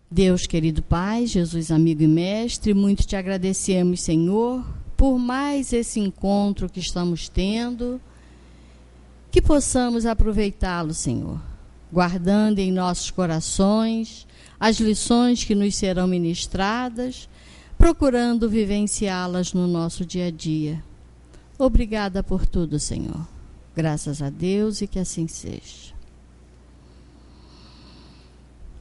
Deus, querido Pai, Jesus, amigo e mestre, muito te agradecemos, Senhor, por mais esse encontro que estamos tendo, que possamos aproveitá-lo, Senhor, guardando em nossos corações as lições que nos serão ministradas, procurando vivenciá-las no nosso dia a dia. Obrigada por tudo, Senhor. Graças a Deus e que assim seja.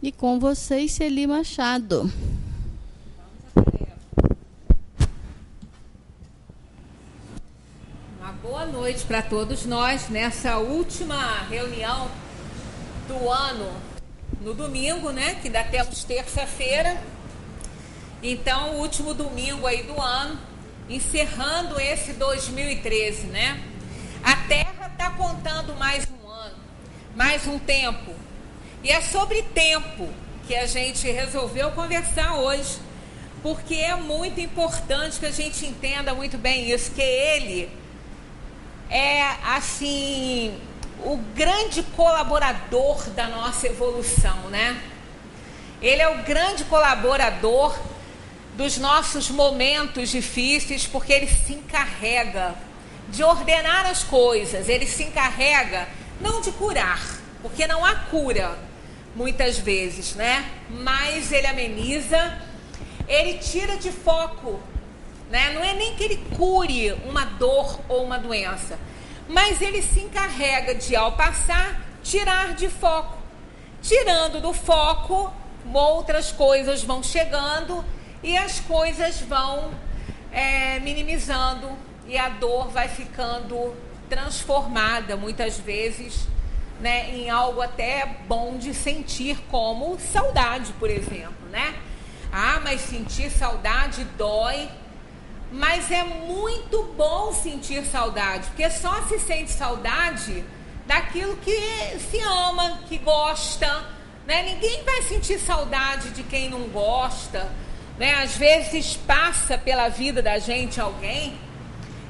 E com vocês, Celi Machado. Uma boa noite para todos nós nessa última reunião do ano, no domingo, né? Que ainda temos terça-feira. Então, o último domingo aí do ano, encerrando esse 2013, né? A Terra está contando mais um ano, mais um tempo. E é sobre tempo que a gente resolveu conversar hoje, porque é muito importante que a gente entenda muito bem isso, que ele é, assim, o grande colaborador da nossa evolução, né? Ele é o grande colaborador dos nossos momentos difíceis, porque ele se encarrega de ordenar as coisas, ele se encarrega não de curar, porque não há cura muitas vezes, né? Mas ele ameniza, ele tira de foco, né? Não é nem que ele cure uma dor ou uma doença, mas ele se encarrega de, ao passar, tirar de foco. Tirando do foco, outras coisas vão chegando e as coisas vão minimizando e a dor vai ficando transformada muitas vezes, né, em algo até bom de sentir, como saudade, por exemplo, né? Ah, mas sentir saudade dói, mas é muito bom sentir saudade, porque só se sente saudade daquilo que se ama, que gosta, né? Ninguém vai sentir saudade de quem não gosta, né? Às vezes passa pela vida da gente alguém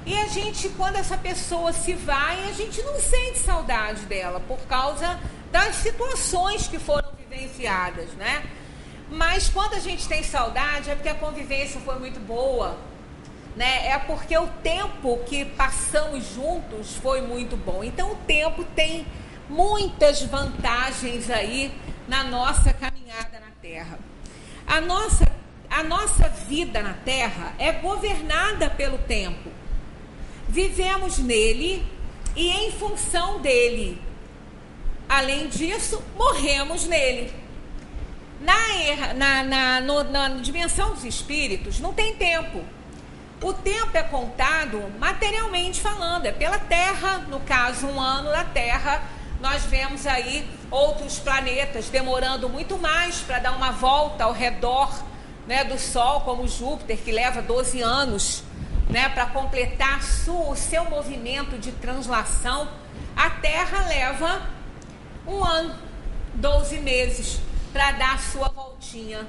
e a gente, quando essa pessoa se vai, a gente não sente saudade dela por causa das situações que foram vivenciadas, né? Mas quando a gente tem saudade é porque a convivência foi muito boa, né? É porque o tempo que passamos juntos foi muito bom. Então o tempo tem muitas vantagens aí na nossa caminhada na Terra. A nossa vida na Terra é governada pelo tempo. Vivemos nele e em função dele. Além disso, morremos nele. Na dimensão dos espíritos não tem tempo. O tempo é contado materialmente falando, é pela Terra, no caso um ano da Terra. Nós vemos aí outros planetas demorando muito mais para dar uma volta ao redor, né, do Sol, como Júpiter, que leva 12 anos, né, para completar o seu movimento de translação. A Terra leva um ano, 12 meses para dar a sua voltinha,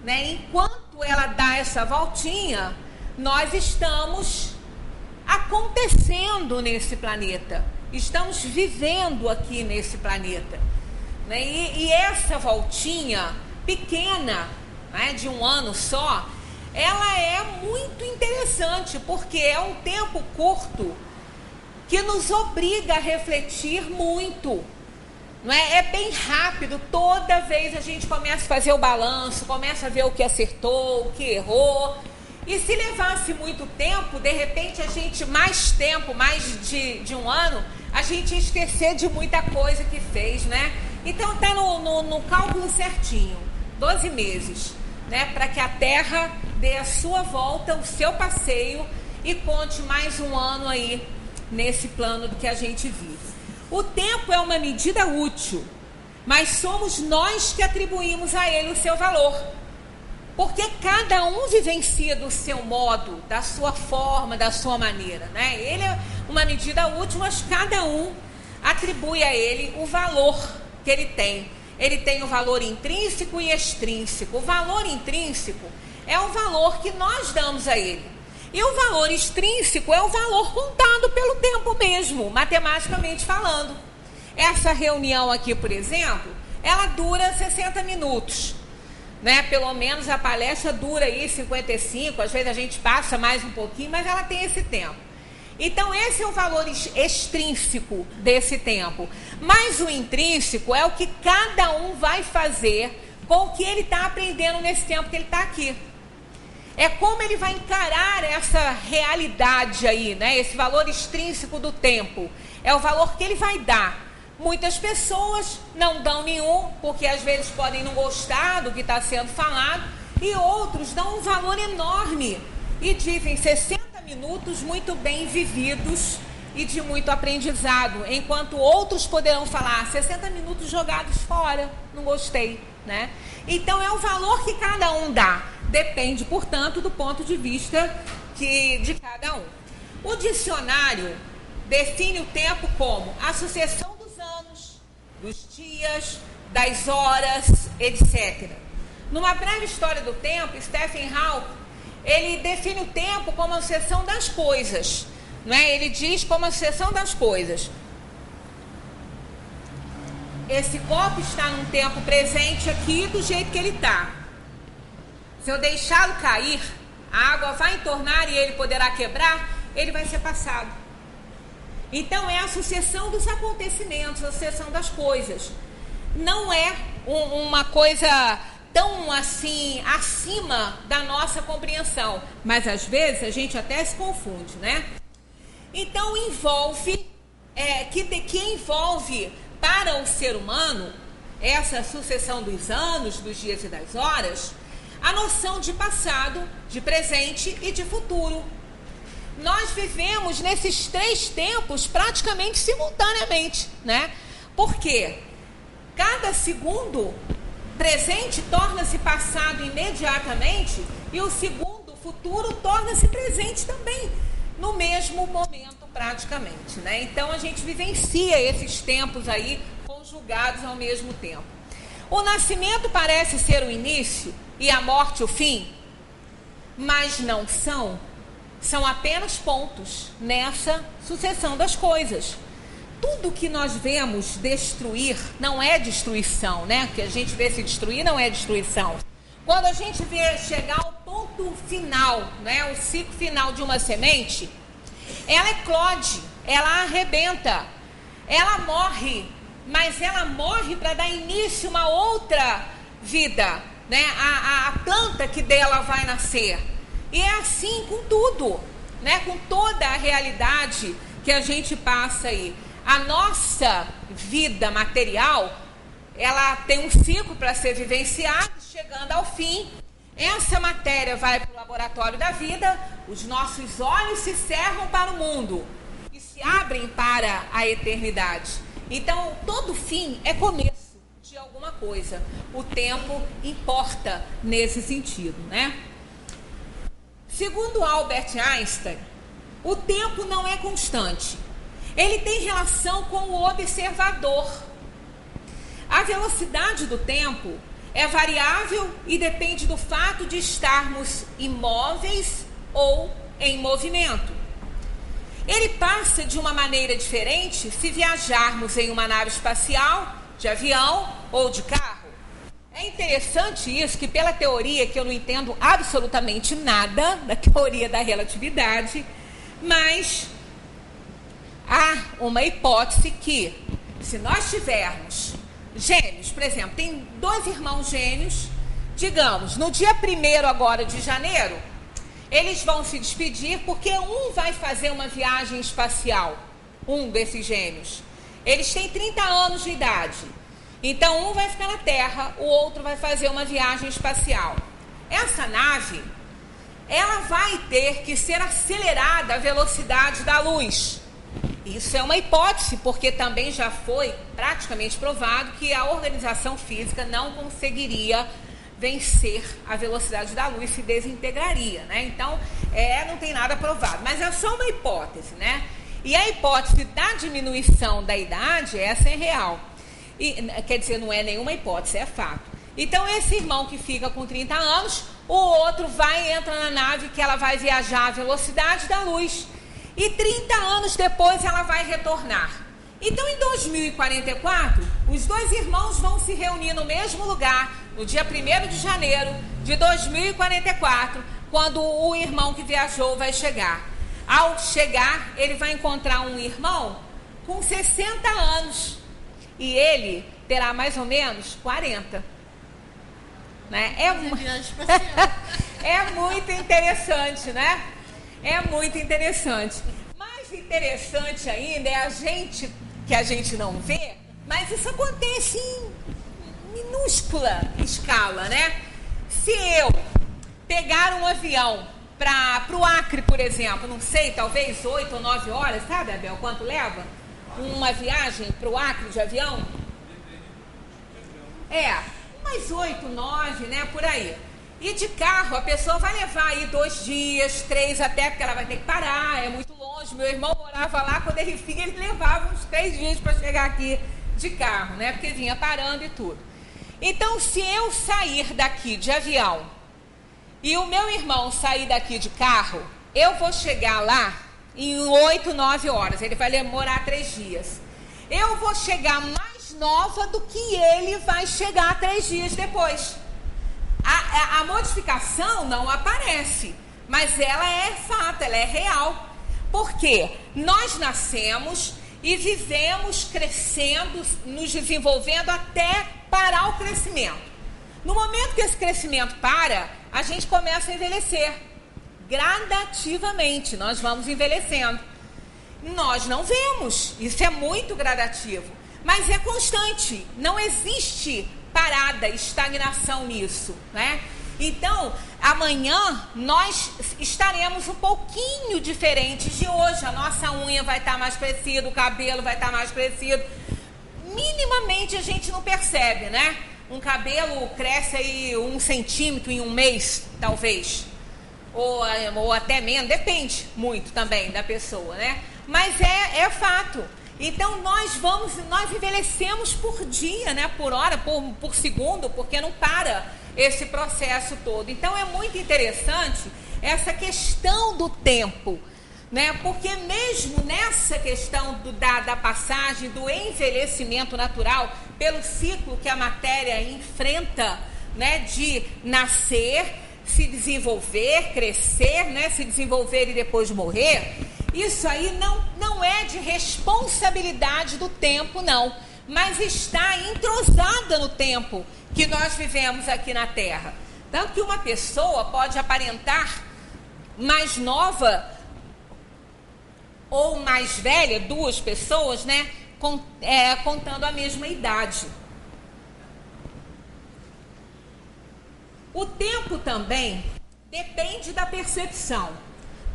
né? Enquanto ela dá essa voltinha, nós estamos acontecendo nesse planeta, estamos vivendo aqui nesse planeta, né? E essa voltinha pequena, né, de um ano só, ela é muito interessante, porque é um tempo curto que nos obriga a refletir muito, não é? É bem rápido, toda vez a gente começa a fazer o balanço, começa a ver o que acertou, o que errou. E se levasse muito tempo, de repente a gente, mais tempo, mais de um ano, a gente ia esquecer de muita coisa que fez, né? Então está no cálculo certinho, 12 meses, né? Para que a Terra dê a sua volta, o seu passeio e conte mais um ano aí nesse plano do que a gente vive. O tempo é uma medida útil, mas somos nós que atribuímos a ele o seu valor. Porque cada um vivencia do seu modo, da sua forma, da sua maneira, né? Ele é uma medida útil, mas cada um atribui a ele o valor que ele tem. Ele tem o valor intrínseco e extrínseco. O valor intrínseco é o valor que nós damos a ele. E o valor extrínseco é o valor contado pelo tempo mesmo, matematicamente falando. Essa reunião aqui, por exemplo, ela dura 60 minutos. né? Pelo menos a palestra dura aí 55, às vezes a gente passa mais um pouquinho, mas ela tem esse tempo. Então, esse é o valor extrínseco desse tempo. Mas o intrínseco é o que cada um vai fazer com o que ele está aprendendo nesse tempo que ele está aqui. É como ele vai encarar essa realidade aí, né? Esse valor extrínseco do tempo. É o valor que ele vai dar. Muitas pessoas não dão nenhum, porque às vezes podem não gostar do que está sendo falado, e outros dão um valor enorme e dizem 60 minutos muito bem vividos e de muito aprendizado, enquanto outros poderão falar 60 minutos jogados fora, não gostei, né? Então é o valor que cada um dá, depende, portanto, do ponto de vista de cada um. O dicionário define o tempo como a sucessão dos anos, dos dias, das horas, etc. Numa breve história do tempo, Stephen Hawking, ele define o tempo como a sucessão das coisas, não é? Ele diz como a sucessão das coisas. Esse copo está num tempo presente aqui do jeito que ele está. Se eu deixá-lo cair, a água vai entornar e ele poderá quebrar, ele vai ser passado. Então é a sucessão dos acontecimentos, a sucessão das coisas. Não é uma coisa tão assim acima da nossa compreensão, mas às vezes a gente até se confunde, né? Então envolve que envolve para o ser humano essa sucessão dos anos, dos dias e das horas, a noção de passado, de presente e de futuro. Nós vivemos nesses três tempos praticamente simultaneamente, né? Porque cada segundo presente torna-se passado imediatamente e o segundo futuro torna-se presente também no mesmo momento praticamente, né? Então a gente vivencia esses tempos aí conjugados ao mesmo tempo. O nascimento parece ser o início e a morte o fim, mas não são. São apenas pontos nessa sucessão das coisas. Tudo que nós vemos destruir não é destruição, né? Que a gente vê se destruir não é destruição. Quando a gente vê chegar ao ponto final, né? O ciclo final de uma semente, ela eclode, ela arrebenta, ela morre, mas ela morre para dar início a uma outra vida, né? A planta que dela vai nascer. E é assim com tudo, né? Com toda a realidade que a gente passa aí. A nossa vida material, ela tem um ciclo para ser vivenciado, chegando ao fim. Essa matéria vai para o laboratório da vida, os nossos olhos se cerram para o mundo e se abrem para a eternidade. Então, todo fim é começo de alguma coisa. O tempo importa nesse sentido, né? Segundo Albert Einstein, o tempo não é constante. Ele tem relação com o observador. A velocidade do tempo é variável e depende do fato de estarmos imóveis ou em movimento. Ele passa de uma maneira diferente se viajarmos em uma nave espacial, de avião ou de carro. É interessante isso, que pela teoria, que eu não entendo absolutamente nada da teoria da relatividade, mas há uma hipótese que, se nós tivermos gêmeos, por exemplo, tem dois irmãos gêmeos, digamos, no dia 1º agora de janeiro, eles vão se despedir porque um vai fazer uma viagem espacial, um desses gêmeos. Eles têm 30 anos de idade. Então, um vai ficar na Terra, o outro vai fazer uma viagem espacial. Essa nave, ela vai ter que ser acelerada à velocidade da luz. Isso é uma hipótese, porque também já foi praticamente provado que a organização física não conseguiria vencer a velocidade da luz, se desintegraria, né? Então, não tem nada provado, mas é só uma hipótese, né? E a hipótese da diminuição da idade, essa é real. E, quer dizer, não é nenhuma hipótese, é fato. Então, esse irmão que fica com 30 anos, o outro entra na nave que ela vai viajar à velocidade da luz. E 30 anos depois ela vai retornar. Então, em 2044, os dois irmãos vão se reunir no mesmo lugar, no dia 1º de janeiro de 2044, quando o irmão que viajou vai chegar. Ao chegar, ele vai encontrar um irmão com 60 anos e ele terá mais ou menos 40. Né? É muito interessante, né? É muito interessante. Mais interessante ainda é que a gente não vê, mas isso acontece em minúscula escala, né? Se eu pegar um avião para o Acre, por exemplo, não sei, talvez 8 ou 9 horas, sabe, Abel, quanto leva uma viagem para o Acre de avião? Umas 8, 9, né, por aí. E de carro, a pessoa vai levar aí 2 dias, 3 até, porque ela vai ter que parar, é muito longe. Meu irmão morava lá, quando ele vinha, ele levava uns 3 dias para chegar aqui de carro, né, porque vinha parando e tudo. Então, se eu sair daqui de avião e o meu irmão sair daqui de carro, eu vou chegar lá em 8, 9 horas. Ele vai demorar 3 dias. Eu vou chegar mais nova do que ele vai chegar 3 dias depois. A modificação não aparece, mas ela é fato, ela é real. Porque nós nascemos e vivemos crescendo, nos desenvolvendo até parar o crescimento. No momento que esse crescimento para, a gente começa a envelhecer. Gradativamente, nós vamos envelhecendo. Nós não vemos, isso é muito gradativo, mas é constante, não existe parada, estagnação nisso, né? Então, amanhã nós estaremos um pouquinho diferentes de hoje. A nossa unha vai estar mais crescida, o cabelo vai estar mais crescido. Minimamente a gente não percebe, né? Um cabelo cresce aí 1 centímetro em um mês, talvez. Ou até menos, depende muito também da pessoa, né? Mas é fato. Então nós envelhecemos por dia, né? Por hora, por segundo, porque não para esse processo todo. Então é muito interessante essa questão do tempo, né? Porque mesmo nessa questão da passagem, do envelhecimento natural, pelo ciclo que a matéria enfrenta, né? De nascer, se desenvolver, crescer, né? Se desenvolver e depois morrer, isso aí não é de responsabilidade do tempo, não, mas está entrosada no tempo que nós vivemos aqui na Terra. Tanto que uma pessoa pode aparentar mais nova ou mais velha, 2 pessoas, né, contando a mesma idade. O tempo também depende da percepção.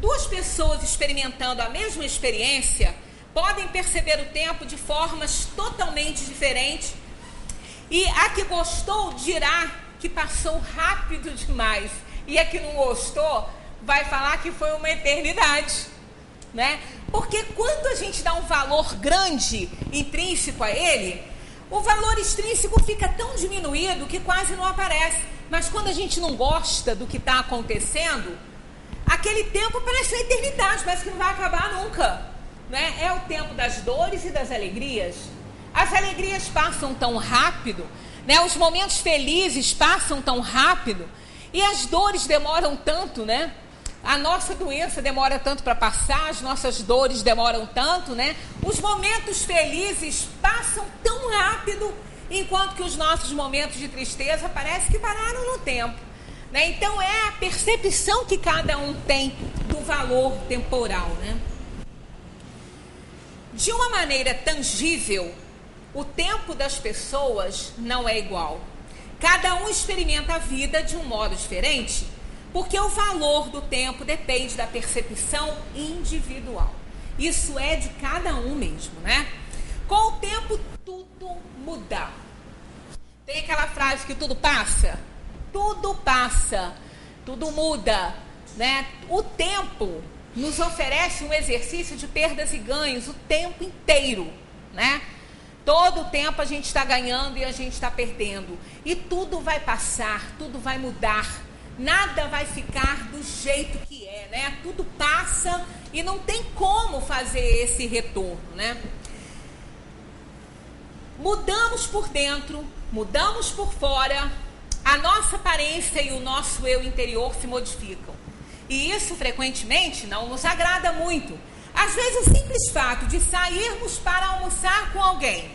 2 pessoas experimentando a mesma experiência podem perceber o tempo de formas totalmente diferentes. E a que gostou dirá que passou rápido demais. E a que não gostou vai falar que foi uma eternidade, né? Porque quando a gente dá um valor grande, intrínseco a ele, o valor extrínseco fica tão diminuído que quase não aparece. Mas quando a gente não gosta do que está acontecendo, aquele tempo parece uma eternidade, parece que não vai acabar nunca, né? É o tempo das dores e das alegrias. As alegrias passam tão rápido, né? Os momentos felizes passam tão rápido, e as dores demoram tanto, né? A nossa doença demora tanto para passar, as nossas dores demoram tanto, né? Os momentos felizes passam tão rápido, enquanto que os nossos momentos de tristeza parece que pararam no tempo, né? Então é a percepção que cada um tem do valor temporal, né? De uma maneira tangível, o tempo das pessoas não é igual. Cada um experimenta a vida de um modo diferente, porque o valor do tempo depende da percepção individual. Isso é de cada um mesmo, né? Com o tempo, tudo muda. Tem aquela frase que tudo passa? Tudo passa, tudo muda, né? O tempo nos oferece um exercício de perdas e ganhos o tempo inteiro, né? Todo o tempo a gente está ganhando e a gente está perdendo. E tudo vai passar, tudo vai mudar. Nada vai ficar do jeito que é, né? Tudo passa e não tem como fazer esse retorno, né? Mudamos por dentro, mudamos por fora, a nossa aparência e o nosso eu interior se modificam. E isso, frequentemente, não nos agrada muito. Às vezes, o simples fato de sairmos para almoçar com alguém,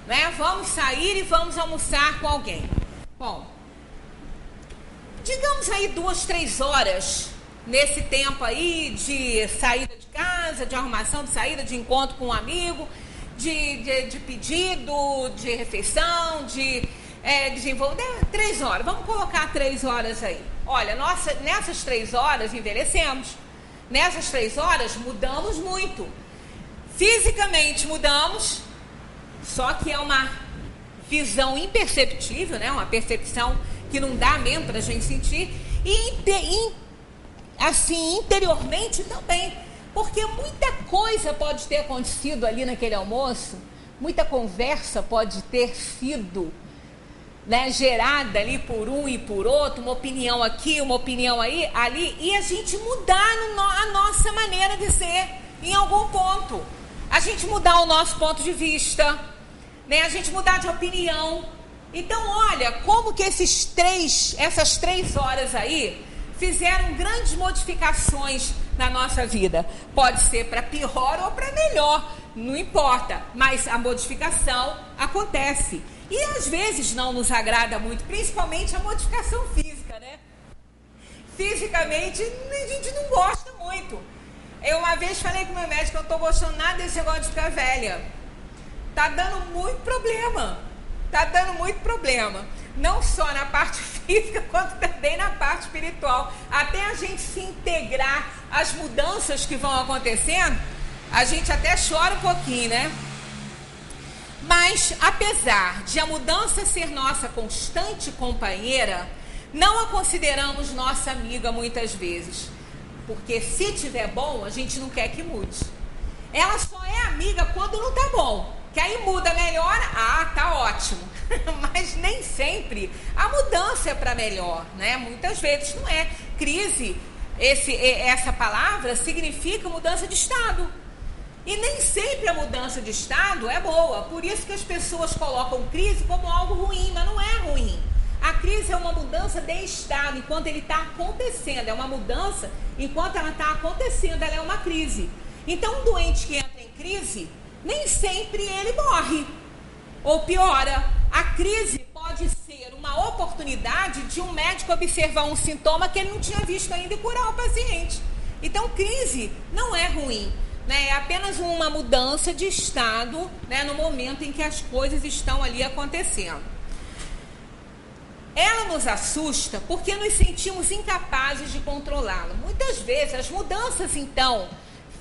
né? Vamos sair e vamos almoçar com alguém. Bom, digamos aí 2, 3 horas nesse tempo aí de saída de casa, de arrumação de saída, de encontro com um amigo, de pedido, de refeição, de desenvolver 3 horas. Vamos colocar 3 horas aí. Olha, nessas 3 horas envelhecemos. Nessas 3 horas mudamos muito. Fisicamente mudamos, só que é uma visão imperceptível, né? Uma percepção que não dá mesmo para a gente sentir. E assim, interiormente também. Porque muita coisa pode ter acontecido ali naquele almoço, muita conversa pode ter sido, né, gerada ali por um e por outro, uma opinião aqui, uma opinião aí, ali, e a gente mudar a nossa maneira de ser em algum ponto. A gente mudar o nosso ponto de vista, né, a gente mudar de opinião. Então, olha, como que essas 3 horas aí fizeram grandes modificações na nossa vida. Pode ser para pior ou para melhor, não importa, mas a modificação acontece. E às vezes não nos agrada muito, principalmente a modificação física, né? Fisicamente, a gente não gosta muito. Eu uma vez falei com o meu médico que eu não estou gostando nada desse negócio de ficar velha. Tá dando muito problema. Tá dando muito problema. Não só na parte física, quanto também na parte espiritual. Até a gente se integrar às mudanças que vão acontecendo, a gente até chora um pouquinho, né? Mas, apesar de a mudança ser nossa constante companheira, não a consideramos nossa amiga muitas vezes. Porque se tiver bom, a gente não quer que mude. Ela só é amiga quando não tá bom. Que aí muda, melhora, tá ótimo. Mas nem sempre a mudança é para melhor, né? Muitas vezes não é. Crise, essa palavra significa mudança de estado. E nem sempre a mudança de estado é boa. Por isso que as pessoas colocam crise como algo ruim, mas não é ruim. A crise é uma mudança de estado enquanto ele está acontecendo. É uma mudança enquanto ela está acontecendo, ela é uma crise. Então, um doente que entra em crise, nem sempre ele morre ou piora. A crise pode ser uma oportunidade de um médico observar um sintoma que ele não tinha visto ainda e curar o paciente. Então, crise não é ruim, né? É apenas uma mudança de estado, né, no momento em que as coisas estão ali acontecendo. Ela nos assusta porque nos sentimos incapazes de controlá-la. Muitas vezes as mudanças, então,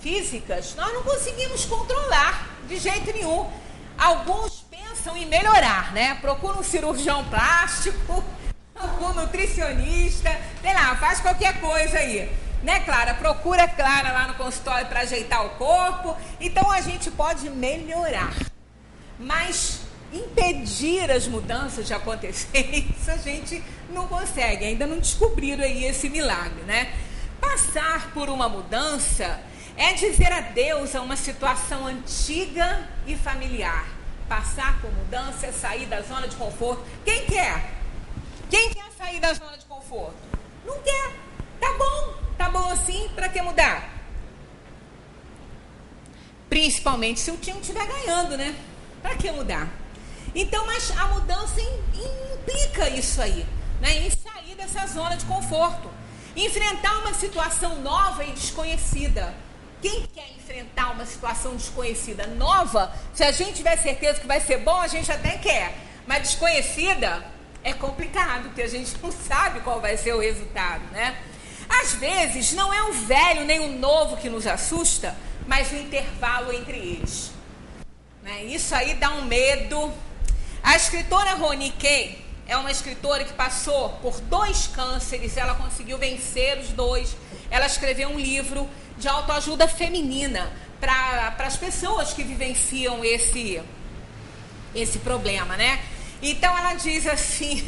físicas, nós não conseguimos controlar de jeito nenhum. Alguns pensam em melhorar, né? Procura um cirurgião plástico, um nutricionista, sei lá, faz qualquer coisa aí, né, Clara? Procura a Clara lá no consultório para ajeitar o corpo. Então a gente pode melhorar, mas impedir as mudanças de acontecerem, isso a gente não consegue, ainda não descobriram aí esse milagre, né? Passar por uma mudança é dizer adeus a uma situação antiga e familiar. Passar por mudança é sair da zona de conforto. Quem quer? Quem quer sair da zona de conforto? Não quer. Tá bom assim, para que mudar? Principalmente se o time estiver ganhando, né? Para que mudar? Então, mas a mudança implica isso aí, né? Em sair dessa zona de conforto. Enfrentar uma situação nova e desconhecida. Quem quer enfrentar uma situação desconhecida, nova? Se a gente tiver certeza que vai ser bom, a gente até quer. Mas desconhecida é complicado, porque a gente não sabe qual vai ser o resultado, né? Às vezes, não é o velho nem o novo que nos assusta, mas o intervalo entre eles, né? Isso aí dá um medo. A escritora Roni Kay é uma escritora que passou por 2 cânceres, ela conseguiu vencer os 2. Ela escreveu um livro de autoajuda feminina para as pessoas que vivenciam esse problema, né? Então ela diz assim,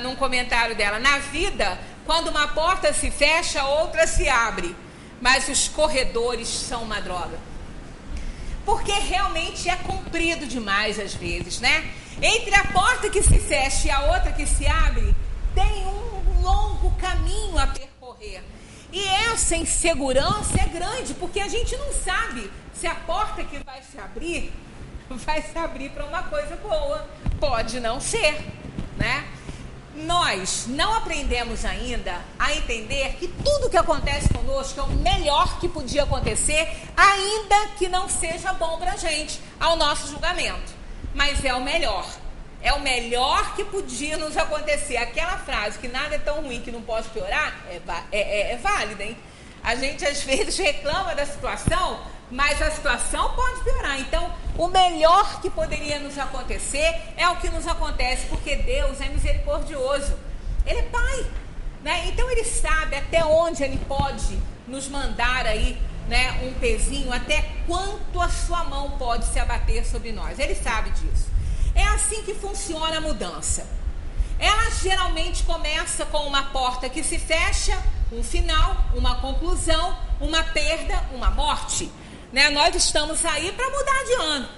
num comentário dela: na vida, quando uma porta se fecha, outra se abre, mas os corredores são uma droga. Porque realmente é comprido demais às vezes, né? Entre a porta que se fecha e a outra que se abre, tem um longo caminho a percorrer. E essa insegurança é grande, porque a gente não sabe se a porta que vai se abrir para uma coisa boa. Pode não ser, né? Nós não aprendemos ainda a entender que tudo que acontece conosco é o melhor que podia acontecer, ainda que não seja bom para a gente, ao nosso julgamento. Mas é o melhor. É o melhor que podia nos acontecer. Aquela frase que nada é tão ruim que não pode piorar é válida, hein? A gente às vezes reclama da situação, mas a situação pode piorar. Então, o melhor que poderia nos acontecer é o que nos acontece, porque Deus é misericordioso. Ele é Pai, né? Então, Ele sabe até onde Ele pode nos mandar aí, né, um pezinho, até quanto a sua mão pode se abater sobre nós. Ele sabe disso. É assim que funciona a mudança. Ela geralmente começa com uma porta que se fecha, um final, uma conclusão, uma perda, uma morte. Né? Nós estamos aí para mudar de ano.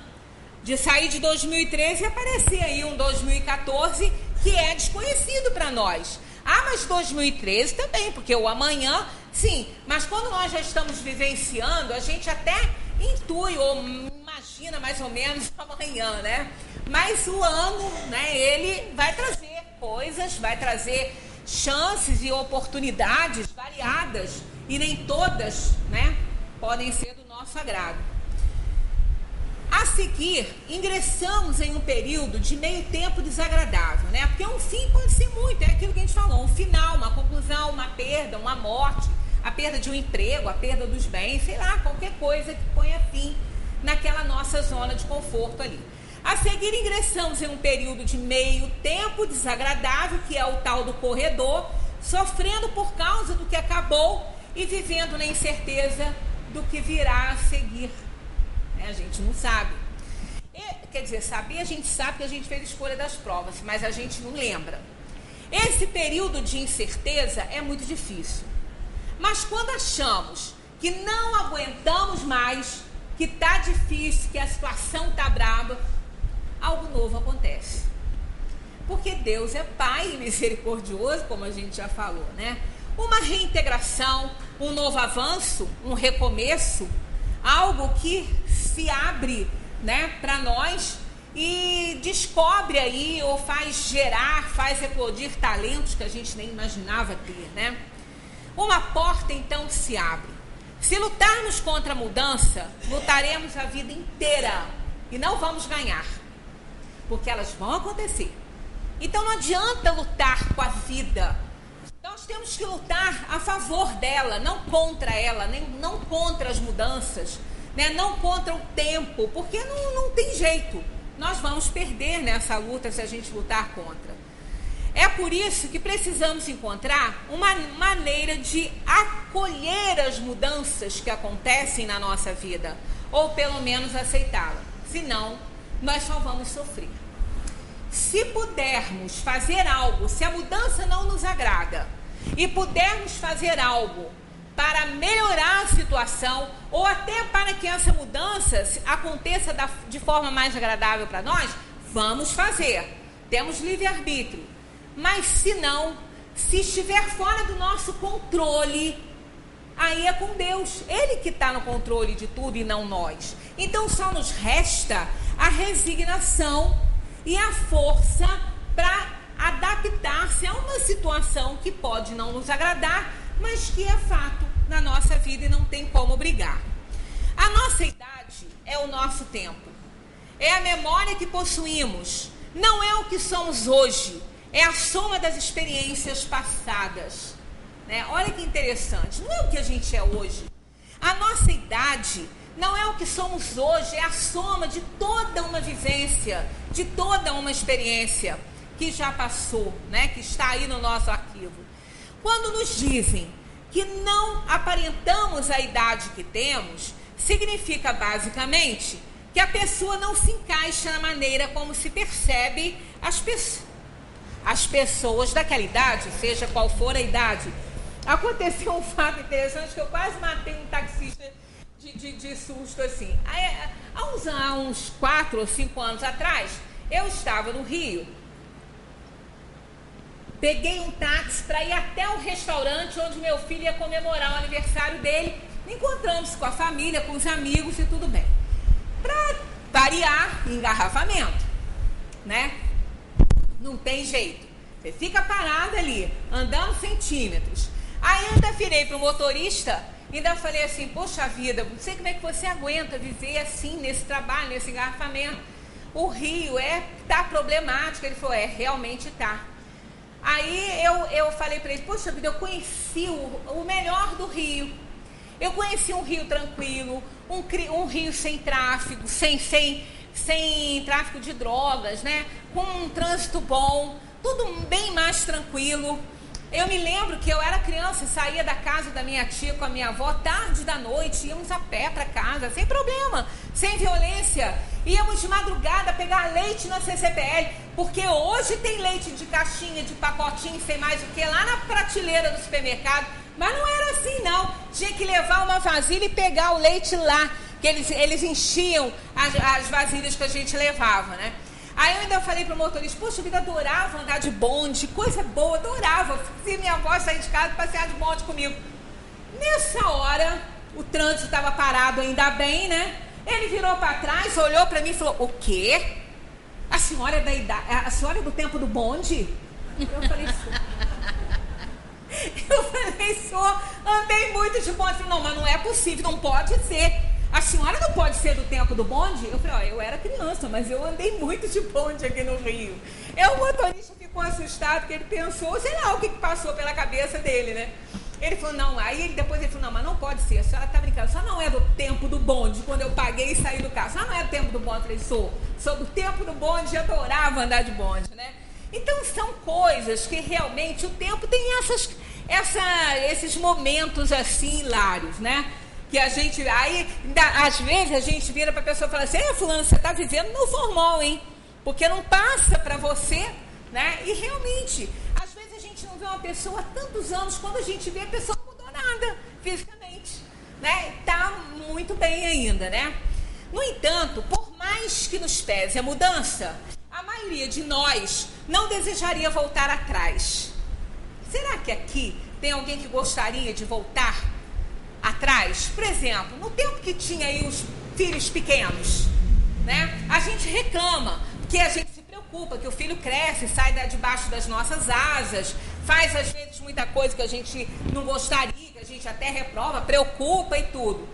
De sair de 2013 e aparecer aí um 2014 que é desconhecido para nós. Ah, mas 2013 também, porque o amanhã, sim. Mas quando nós já estamos vivenciando, a gente até intui ou imagina mais ou menos amanhã, né? Mas o ano, né, ele vai trazer coisas, vai trazer chances e oportunidades variadas. E nem todas, né, podem ser do nosso agrado. A seguir, ingressamos em um período de meio tempo desagradável, né? Porque um fim pode ser muito, é aquilo que a gente falou, um final, uma conclusão, uma perda, uma morte, a perda de um emprego, a perda dos bens, sei lá, qualquer coisa que ponha fim naquela nossa zona de conforto ali. A seguir, ingressamos em um período de meio tempo desagradável, que é o tal do corredor, sofrendo por causa do que acabou e vivendo na incerteza do que virá a seguir. A gente não sabe. Quer dizer, saber, a gente sabe que a gente fez escolha das provas, mas a gente não lembra. Esse período de incerteza é muito difícil. Mas quando achamos que não aguentamos mais, que está difícil, que a situação está braba, algo novo acontece. Porque Deus é Pai misericordioso, como a gente já falou, né? Uma reintegração, um novo avanço, um recomeço, algo que se abre, né, para nós e descobre aí, ou faz gerar, faz eclodir talentos que a gente nem imaginava ter, né? Uma porta então se abre. Se lutarmos contra a mudança, lutaremos a vida inteira e não vamos ganhar, porque elas vão acontecer. Então não adianta lutar com a vida. Nós temos que lutar a favor dela, não contra ela, não contra as mudanças, né? Não contra o tempo, porque não tem jeito. Nós vamos perder nessa luta se a gente lutar contra. É por isso que precisamos encontrar uma maneira de acolher as mudanças que acontecem na nossa vida, ou pelo menos aceitá-la. Senão, nós só vamos sofrer. Se pudermos fazer algo, se a mudança não nos agrada, e pudermos fazer algo para melhorar a situação, ou até para que essa mudança aconteça de forma mais agradável para nós, vamos fazer. Temos livre-arbítrio. Mas se não, se estiver fora do nosso controle, aí é com Deus. Ele que está no controle de tudo e não nós. Então só nos resta a resignação e a força para adaptar-se a uma situação que pode não nos agradar, mas que é fato na nossa vida e não tem como brigar. A nossa idade é o nosso tempo. É a memória que possuímos. Não é o que somos hoje. É a soma das experiências passadas, né? Olha que interessante, não é o que a gente é hoje. A nossa idade não é o que somos hoje, é a soma de toda uma vivência, de toda uma experiência que já passou, né? Que está aí no nosso arquivo. Quando nos dizem que não aparentamos a idade que temos, significa basicamente que a pessoa não se encaixa na maneira como se percebe as pessoas daquela idade, seja qual for a idade. Aconteceu um fato interessante que eu quase matei um taxista de susto assim. Há uns 4 ou 5 anos atrás, Eu estava no Rio, peguei um táxi para ir até o restaurante onde meu filho ia comemorar o aniversário dele. Encontramos com a família, com os amigos e tudo bem. Para variar, engarrafamento, né? Não tem jeito. Você fica parado ali, andando centímetros. Aí ainda virei para o motorista, ainda falei assim, poxa vida, não sei como é que você aguenta viver assim, nesse trabalho, nesse engarrafamento. O Rio tá problemático. Ele falou, realmente tá. Aí eu falei para ele, poxa vida, eu conheci o melhor do Rio. Eu conheci um Rio tranquilo, um Rio sem tráfego, sem tráfico de drogas, né? Com um trânsito bom, tudo bem mais tranquilo. Eu me lembro que eu era criança, saía da casa da minha tia com a minha avó, tarde da noite, íamos a pé para casa, sem problema, sem violência. Íamos de madrugada pegar leite na CCPL, porque hoje tem leite de caixinha, de pacotinho, sei mais o que, lá na prateleira do supermercado. Mas não era assim, não. Tinha que levar uma vasilha e pegar o leite lá, que eles enchiam as vasilhas que a gente levava, né? Aí eu ainda falei pro motorista, poxa vida, adorava andar de bonde, coisa boa, adorava. Se minha avó sair de casa, passear de bonde comigo. Nessa hora, o trânsito estava parado, ainda bem, né? Ele virou para trás, olhou para mim e falou, o quê? A senhora é do tempo do bonde? Eu falei, andei muito de bonde. Falei, não, mas não é possível, não pode ser. A senhora não pode ser do tempo do bonde? Eu falei, eu era criança, mas eu andei muito de bonde aqui no Rio. O motorista ficou assustado, porque ele pensou, sei lá o que passou pela cabeça dele, né? Ele falou, não, depois ele falou, não, mas não pode ser, a senhora tá brincando, só não é do tempo do bonde, quando eu paguei e saí do carro, só não é do tempo do bonde. Eu falei, sou do tempo do bonde, eu adorava andar de bonde, né? Então são coisas que realmente o tempo tem esses momentos assim hilários, né? Que a gente, às vezes a gente vira para a pessoa e fala assim, fulano, você está vivendo no formal, hein? Porque não passa para você, né? E realmente, às vezes a gente não vê uma pessoa há tantos anos, quando a gente vê, a pessoa não mudou nada fisicamente, né? Está muito bem ainda, né? No entanto, por mais que nos pese a mudança, a maioria de nós não desejaria voltar atrás. Será que aqui tem alguém que gostaria de voltar atrás? Por exemplo, no tempo que tinha aí os filhos pequenos, né? A gente reclama, porque a gente se preocupa que o filho cresce, sai debaixo das nossas asas, faz às vezes muita coisa que a gente não gostaria, que a gente até reprova, preocupa e tudo.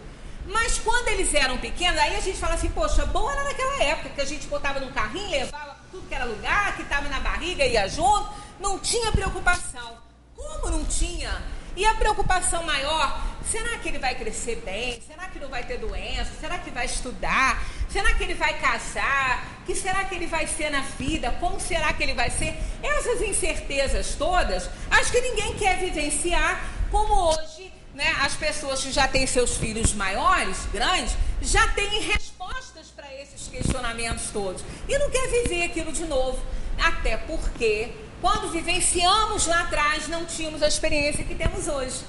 Mas quando eles eram pequenos, aí a gente fala assim, poxa, bom era naquela época que a gente botava num carrinho, levava tudo que era lugar, que estava na barriga, ia junto, não tinha preocupação. Como não tinha? E a preocupação maior, será que ele vai crescer bem? Será que não vai ter doença? Será que vai estudar? Será que ele vai casar? Que será que ele vai ser na vida? Como será que ele vai ser? Essas incertezas todas, acho que ninguém quer vivenciar, como hoje, né, as pessoas que já têm seus filhos maiores, grandes, já têm respostas para esses questionamentos todos. E não quer viver aquilo de novo. Até porque, quando vivenciamos lá atrás, não tínhamos a experiência que temos hoje.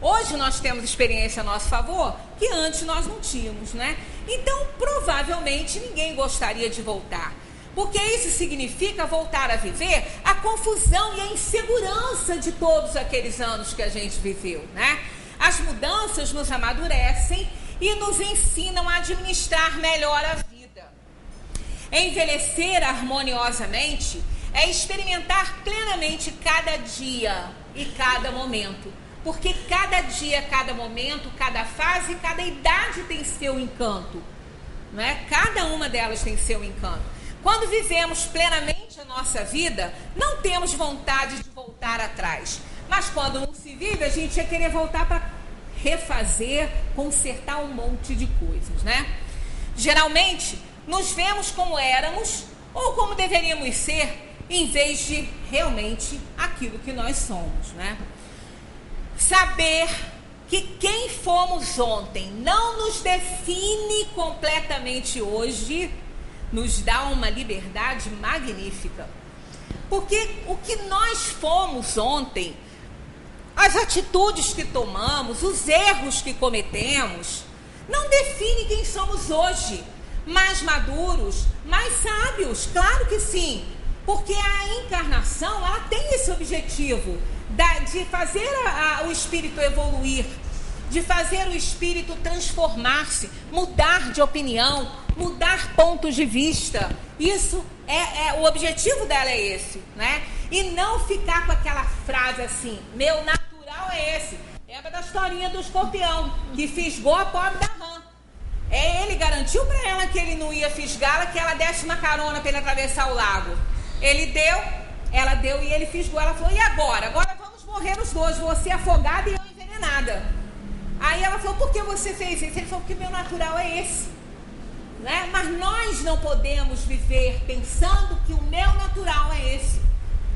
Hoje nós temos experiência a nosso favor, que antes nós não tínhamos, né? Então, provavelmente, ninguém gostaria de voltar. Porque isso significa voltar a viver a confusão e a insegurança de todos aqueles anos que a gente viveu, né? As mudanças nos amadurecem e nos ensinam a administrar melhor a vida. Envelhecer harmoniosamente é experimentar plenamente cada dia e cada momento. Porque cada dia, cada momento, cada fase, cada idade tem seu encanto, não é? Cada uma delas tem seu encanto. Quando vivemos plenamente a nossa vida, não temos vontade de voltar atrás. Mas quando não se vive, a gente ia querer voltar para refazer, consertar um monte de coisas, né? Geralmente, nos vemos como éramos ou como deveríamos ser, em vez de realmente aquilo que nós somos, né? Saber que quem fomos ontem não nos define completamente hoje, nos dá uma liberdade magnífica. Porque o que nós fomos ontem, as atitudes que tomamos, os erros que cometemos, não define quem somos hoje, mais maduros, mais sábios, claro que sim, porque a encarnação, ela tem esse objetivo de fazer o espírito evoluir, de fazer o espírito transformar-se, mudar de opinião, mudar pontos de vista. Isso o objetivo dela é esse, né? E não ficar com aquela frase assim, meu natural é esse. Lembra da historinha do escorpião, que fisgou a pobre da rã. Ele garantiu para ela que ele não ia fisgá-la, que ela desse uma carona para ele atravessar o lago. Ele deu, ela deu e ele fisgou. Ela falou, e agora? Agora vamos morrer os dois, você afogada e eu envenenada. Aí ela falou, por que você fez isso? Ele falou, porque meu natural é esse, né? Mas nós não podemos viver pensando que o meu natural é esse.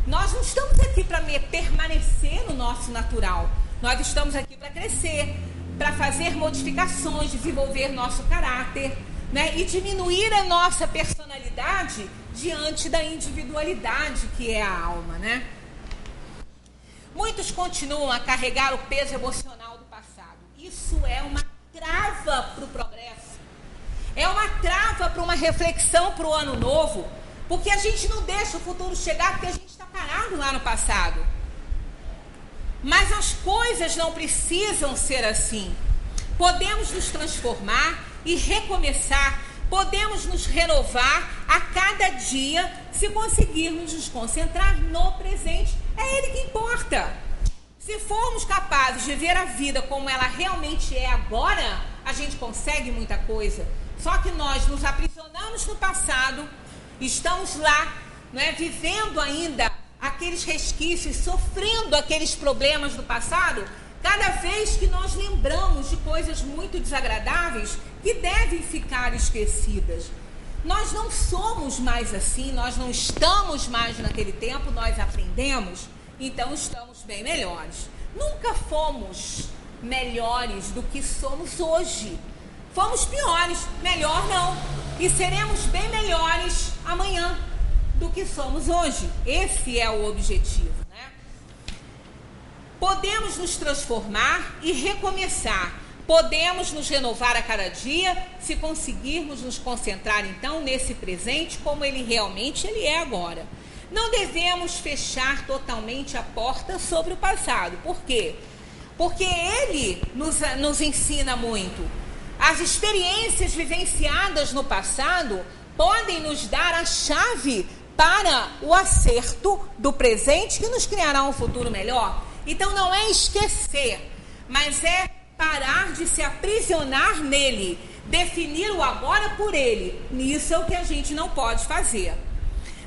Nós não estamos aqui para permanecer no nosso natural. Nós estamos aqui para crescer, para fazer modificações, desenvolver nosso caráter, né? E diminuir a nossa personalidade diante da individualidade que é a alma, né? Muitos continuam a carregar o peso emocional do passado. Isso é uma trava para o progresso. É uma trava para uma reflexão para o ano novo, porque a gente não deixa o futuro chegar porque a gente está parado lá no passado. Mas as coisas não precisam ser assim. Podemos nos transformar e recomeçar, podemos nos renovar a cada dia se conseguirmos nos concentrar no presente. É ele que importa. Se formos capazes de ver a vida como ela realmente é agora, a gente consegue muita coisa. Só que nós nos aprisionamos no passado, estamos lá, né, vivendo ainda aqueles resquícios, sofrendo aqueles problemas do passado, cada vez que nós lembramos de coisas muito desagradáveis que devem ficar esquecidas. Nós não somos mais assim, nós não estamos mais naquele tempo, nós aprendemos, então estamos bem melhores. Nunca fomos melhores do que somos hoje. Fomos piores, melhor não. E seremos bem melhores amanhã do que somos hoje. Esse é o objetivo, né? Podemos nos transformar e recomeçar. Podemos nos renovar a cada dia se conseguirmos nos concentrar, então, nesse presente como ele realmente é agora. Não devemos fechar totalmente a porta sobre o passado. Por quê? Porque ele nos ensina muito. As experiências vivenciadas no passado podem nos dar a chave para o acerto do presente que nos criará um futuro melhor. Então não é esquecer, mas é parar de se aprisionar nele, definir o agora por ele. Isso é o que a gente não pode fazer.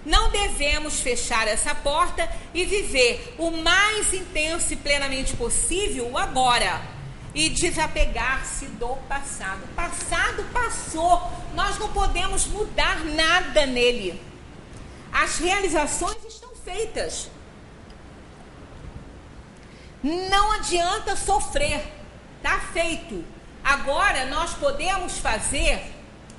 Não devemos fechar essa porta e viver o mais intenso e plenamente possível o agora e desapegar-se do passado. O passado passou, nós não podemos mudar nada nele. As realizações estão feitas. Não adianta sofrer, está feito. Agora nós podemos fazer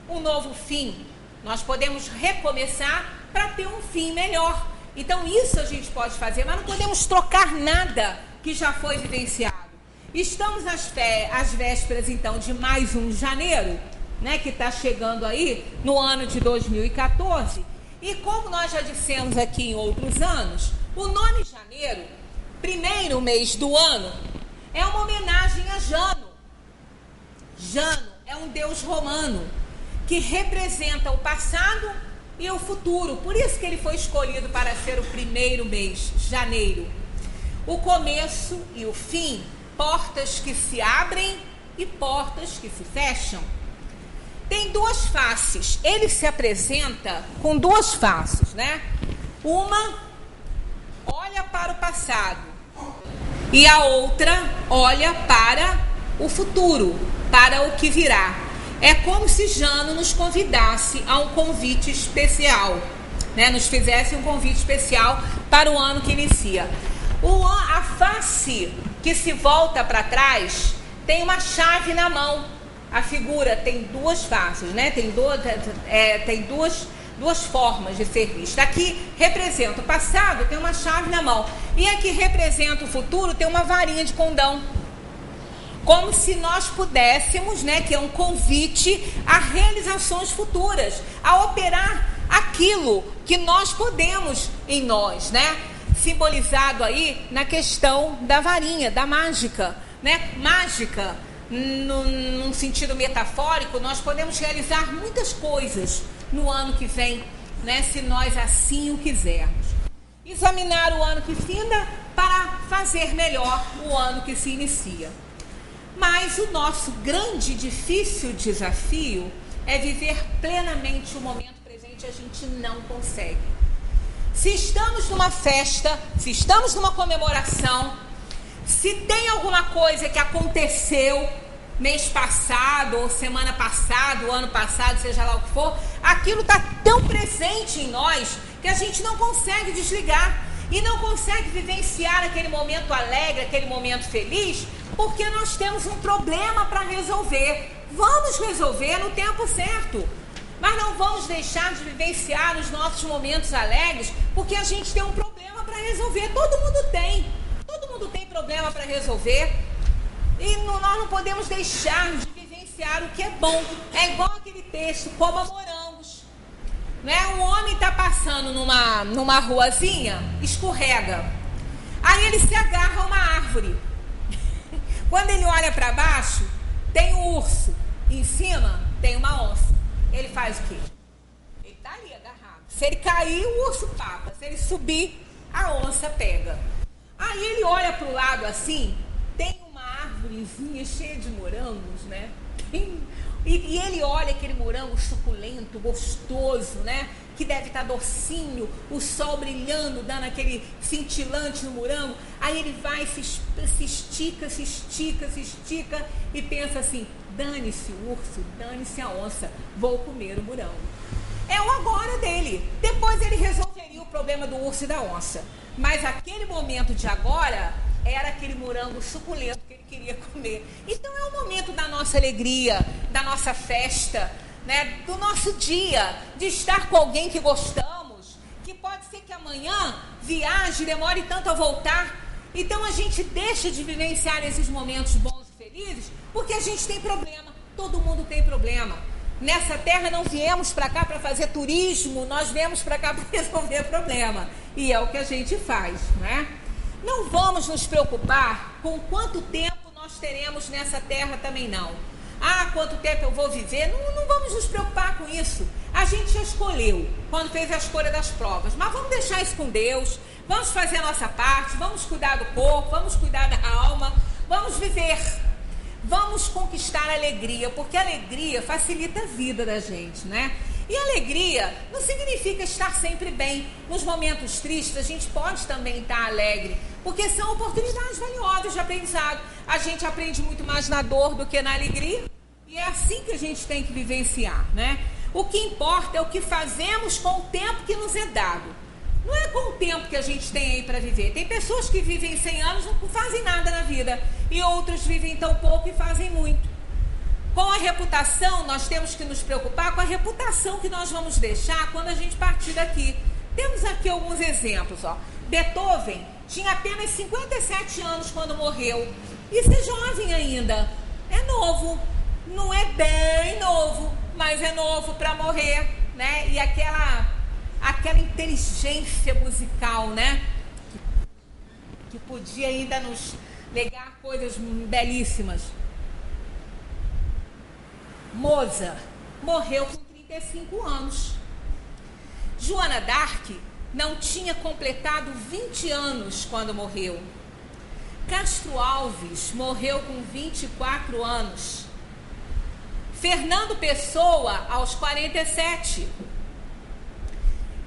um novo fim. Nós podemos recomeçar para ter um fim melhor. Então isso a gente pode fazer, mas não podemos trocar nada que já foi vivenciado. Estamos às vésperas então de mais um janeiro, né, que está chegando aí no ano de 2014. E como nós já dissemos aqui em outros anos, o nome janeiro, primeiro mês do ano, é uma homenagem a Jano. Jano é um deus romano que representa o passado e o futuro. Por isso que ele foi escolhido para ser o primeiro mês, janeiro. O começo e o fim, portas que se abrem e portas que se fecham. Tem duas faces. Ele se apresenta com duas faces, né? Uma olha para o passado e a outra olha para o futuro, para o que virá. É como se Jano nos convidasse a um convite especial, né? Nos fizesse um convite especial para o ano que inicia. A face que se volta para trás tem uma chave na mão. A figura tem duas faces, né? Tem duas formas de ser vista. Aqui representa o passado, tem uma chave na mão. E aqui representa o futuro, tem uma varinha de condão. como se nós pudéssemos, né, que é um convite a realizações futuras, a operar aquilo que nós podemos em nós, né? Simbolizado aí na questão da varinha, da mágica, né? Mágica, num sentido metafórico, nós podemos realizar muitas coisas no ano que vem, né? Se nós assim o quisermos. Examinar o ano que finda para fazer melhor o ano que se inicia. Mas o nosso grande e difícil desafio é viver plenamente o momento presente. A gente não consegue. Se estamos numa festa, se estamos numa comemoração, se tem alguma coisa que aconteceu mês passado, ou semana passada, ou ano passado, seja lá o que for, aquilo está tão presente em nós que a gente não consegue desligar e não consegue vivenciar aquele momento alegre, aquele momento feliz, porque nós temos um problema para resolver. Vamos resolver no tempo certo, mas não vamos deixar de vivenciar os nossos momentos alegres, porque a gente tem um problema para resolver. Todo mundo tem problema para resolver, e nós não podemos deixar de vivenciar o que é bom. É igual aquele texto, coma morangos, né? Um homem está passando numa ruazinha, escorrega, aí ele se agarra a uma árvore. Quando ele olha para baixo, tem um urso, em cima tem uma onça. Ele faz o quê? Ele está ali agarrado. Se ele cair, o urso papa. Se ele subir, a onça pega. Aí ele olha para o lado assim, tem uma árvorezinha cheia de morangos, né? E ele olha aquele morango suculento, gostoso, né? Que deve estar docinho, o sol brilhando, dando aquele cintilante no morango. Aí ele vai, se estica e pensa assim: dane-se o urso, dane-se a onça, vou comer o morango. É o agora dele. Depois ele resolveria o problema do urso e da onça. Mas aquele momento de agora era aquele morango suculento que ele queria comer. Então é o momento da nossa alegria, da nossa festa, né? Do nosso dia, de estar com alguém que gostamos, que pode ser que amanhã viaje, demore tanto a voltar. Então a gente deixa de vivenciar esses momentos bons e felizes porque a gente tem problema. Todo mundo tem problema. Nessa terra não viemos para cá para fazer turismo, nós viemos para cá para resolver problema. E é o que a gente faz, né? Não vamos nos preocupar com quanto tempo nós teremos nessa terra também não. Ah, quanto tempo eu vou viver? Não vamos nos preocupar com isso. A gente já escolheu quando fez a escolha das provas. Mas vamos deixar isso com Deus, vamos fazer a nossa parte, vamos cuidar do corpo, vamos cuidar da alma, vamos viver. Vamos conquistar a alegria, porque a alegria facilita a vida da gente, né? E alegria não significa estar sempre bem. Nos momentos tristes, a gente pode também estar alegre, porque são oportunidades valiosas de aprendizado. A gente aprende muito mais na dor do que na alegria, e é assim que a gente tem que vivenciar, né? O que importa é o que fazemos com o tempo que nos é dado. Não é com o tempo que a gente tem aí para viver. Tem pessoas que vivem 100 anos e não fazem nada na vida, e outras vivem tão pouco e fazem muito. Com a reputação, nós temos que nos preocupar com a reputação que nós vamos deixar quando a gente partir daqui. Temos aqui alguns exemplos, ó. Beethoven tinha apenas 57 anos quando morreu. Isso é jovem ainda. É novo. Não é bem novo, mas é novo para morrer, né? E aquela inteligência musical, né? Que podia ainda nos legar coisas belíssimas. Mozart morreu com 35 anos. Joana d'Arc não tinha completado 20 anos quando morreu. Castro Alves morreu com 24 anos. Fernando Pessoa, aos 47.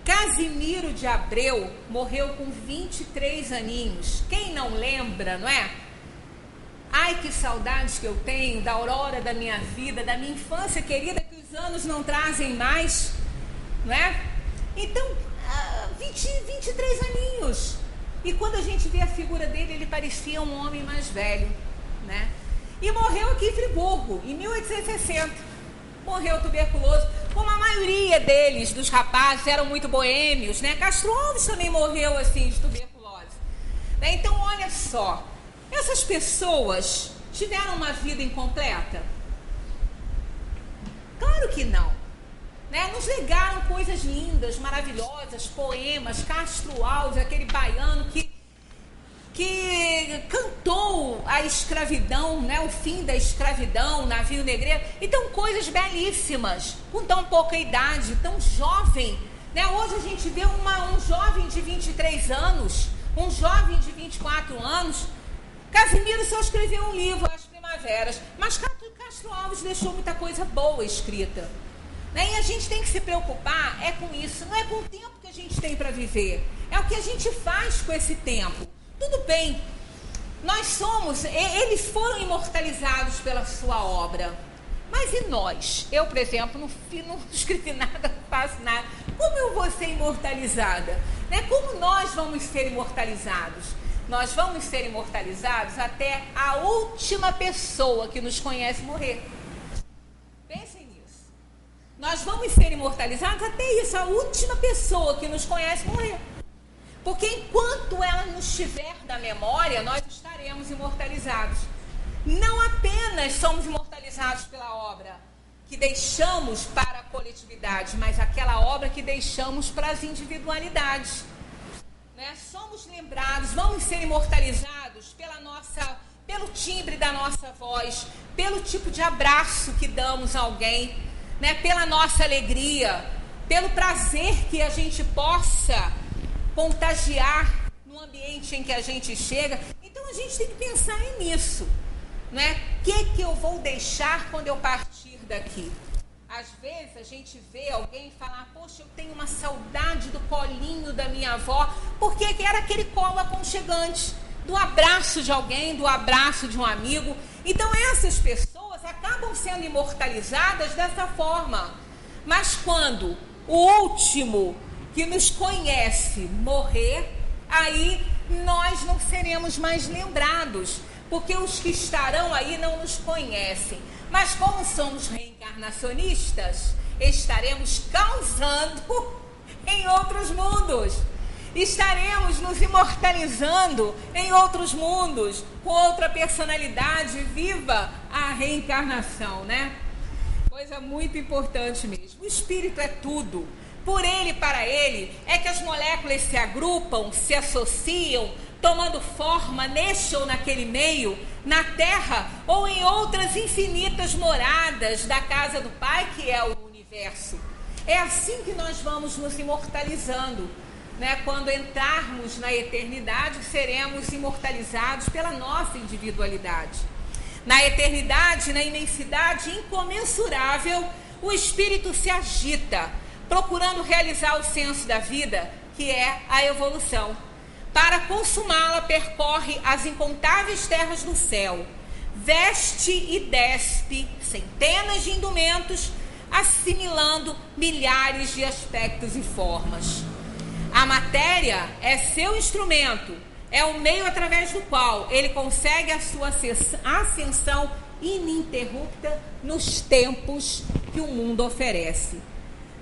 Casimiro de Abreu morreu com 23 aninhos. Quem não lembra, não é? Ai, que saudades que eu tenho da aurora da minha vida, da minha infância querida, que os anos não trazem mais, não é? Então, 23 aninhos. E quando a gente vê a figura dele, ele parecia um homem mais velho, né? E morreu aqui em Friburgo, em 1860. Morreu tuberculoso. Como a maioria deles, dos rapazes, eram muito boêmios, né? Castro Alves também morreu assim de tuberculose. Então, olha só. Essas pessoas tiveram uma vida incompleta? Claro que não. Né? Nos legaram coisas lindas, maravilhosas, poemas, Castro Alves, aquele baiano que cantou a escravidão, né? O fim da escravidão, navio negreiro. Então, coisas belíssimas, com tão pouca idade, tão jovem. Né? Hoje a gente vê um jovem de 23 anos, um jovem de 24 anos. Casimiro só escreveu um livro, As Primaveras, mas Castro Alves deixou muita coisa boa escrita. Né? E a gente tem que se preocupar com isso, não é com o tempo que a gente tem para viver, é o que a gente faz com esse tempo. Tudo bem, eles foram imortalizados pela sua obra, mas e nós? Eu, por exemplo, não escrevi nada, não faço nada. Como eu vou ser imortalizada? Né? Como nós vamos ser imortalizados? Nós vamos ser imortalizados até a última pessoa que nos conhece morrer. Pensem nisso. Nós vamos ser imortalizados até isso, a última pessoa que nos conhece morrer. Porque enquanto ela nos tiver da memória, nós estaremos imortalizados. Não apenas somos imortalizados pela obra que deixamos para a coletividade, mas aquela obra que deixamos para as individualidades. Né? Somos lembrados, vamos ser imortalizados pelo timbre da nossa voz, pelo tipo de abraço que damos a alguém, né? Pela nossa alegria, pelo prazer que a gente possa contagiar no ambiente em que a gente chega. Então a gente tem que pensar nisso, né? O que eu vou deixar quando eu partir daqui? Às vezes a gente vê alguém falar, poxa, eu tenho uma saudade do colinho da minha avó, porque era aquele colo aconchegante, do abraço de alguém, do abraço de um amigo. Então essas pessoas acabam sendo imortalizadas dessa forma. Mas quando o último que nos conhece morrer, aí nós não seremos mais lembrados, porque os que estarão aí não nos conhecem. Mas como somos reencarnacionistas, estaremos causando em outros mundos. Estaremos nos imortalizando em outros mundos, com outra personalidade. Viva a reencarnação, né? Coisa muito importante mesmo. O espírito é tudo. Por ele e para ele é que as moléculas se agrupam, se associam, tomando forma neste ou naquele meio, na Terra ou em outras infinitas moradas da casa do Pai, que é o universo. É assim que nós vamos nos imortalizando, né? Quando entrarmos na eternidade, seremos imortalizados pela nossa individualidade. Na eternidade, na imensidade incomensurável, o espírito se agita, procurando realizar o senso da vida, que é a evolução. Para consumá-la, percorre as incontáveis terras do céu, veste e despe centenas de indumentos, assimilando milhares de aspectos e formas. A matéria é seu instrumento, é o meio através do qual ele consegue a sua ascensão ininterrupta nos tempos que o mundo oferece.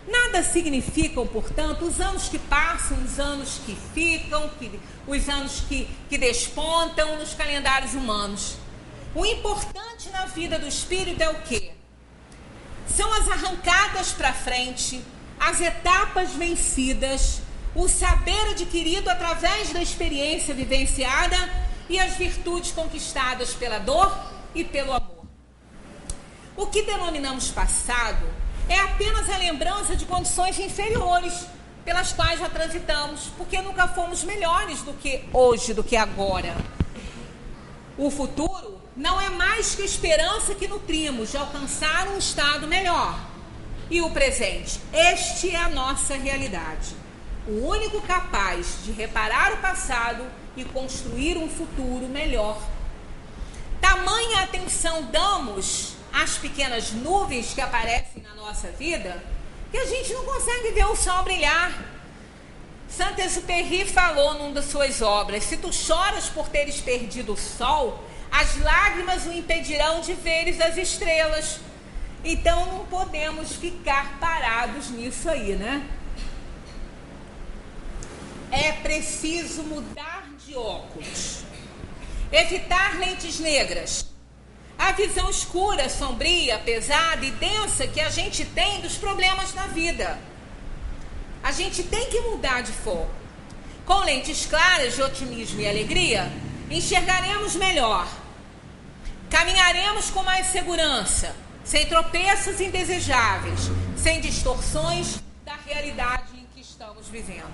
Nada significam, portanto, os anos que passam, os anos que ficam, os anos que despontam nos calendários humanos. O importante na vida do espírito é o quê? São as arrancadas para frente, as etapas vencidas, o saber adquirido através da experiência vivenciada e as virtudes conquistadas pela dor e pelo amor. O que denominamos passado é apenas a lembrança de condições inferiores pelas quais já transitamos, porque nunca fomos melhores do que hoje, do que agora. O futuro não é mais que a esperança que nutrimos de alcançar um estado melhor. E o presente, este é a nossa realidade. O único capaz de reparar o passado e construir um futuro melhor. Tamanha atenção damos às pequenas nuvens que aparecem na nossa vida, que a gente não consegue ver o sol brilhar. Saint-Exupéry falou numa das suas obras: se tu choras por teres perdido o sol, as lágrimas o impedirão de veres as estrelas. Então não podemos ficar parados nisso aí, né? É preciso mudar de óculos, evitar lentes negras, a visão escura, sombria, pesada e densa que a gente tem dos problemas na vida. A gente tem que mudar de foco. Com lentes claras de otimismo e alegria, enxergaremos melhor. Caminharemos com mais segurança, sem tropeços indesejáveis, sem distorções da realidade em que estamos vivendo.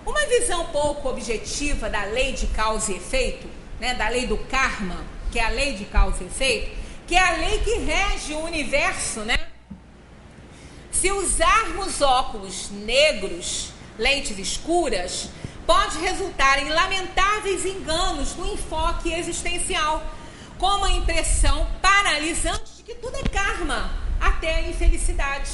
Uma visão pouco objetiva da lei de causa e efeito, né, da lei do karma, que é a lei de causa e efeito, que é a lei que rege o universo, né? Se usarmos óculos negros, lentes escuras, pode resultar em lamentáveis enganos no enfoque existencial, como a impressão paralisante de que tudo é karma, até a infelicidade.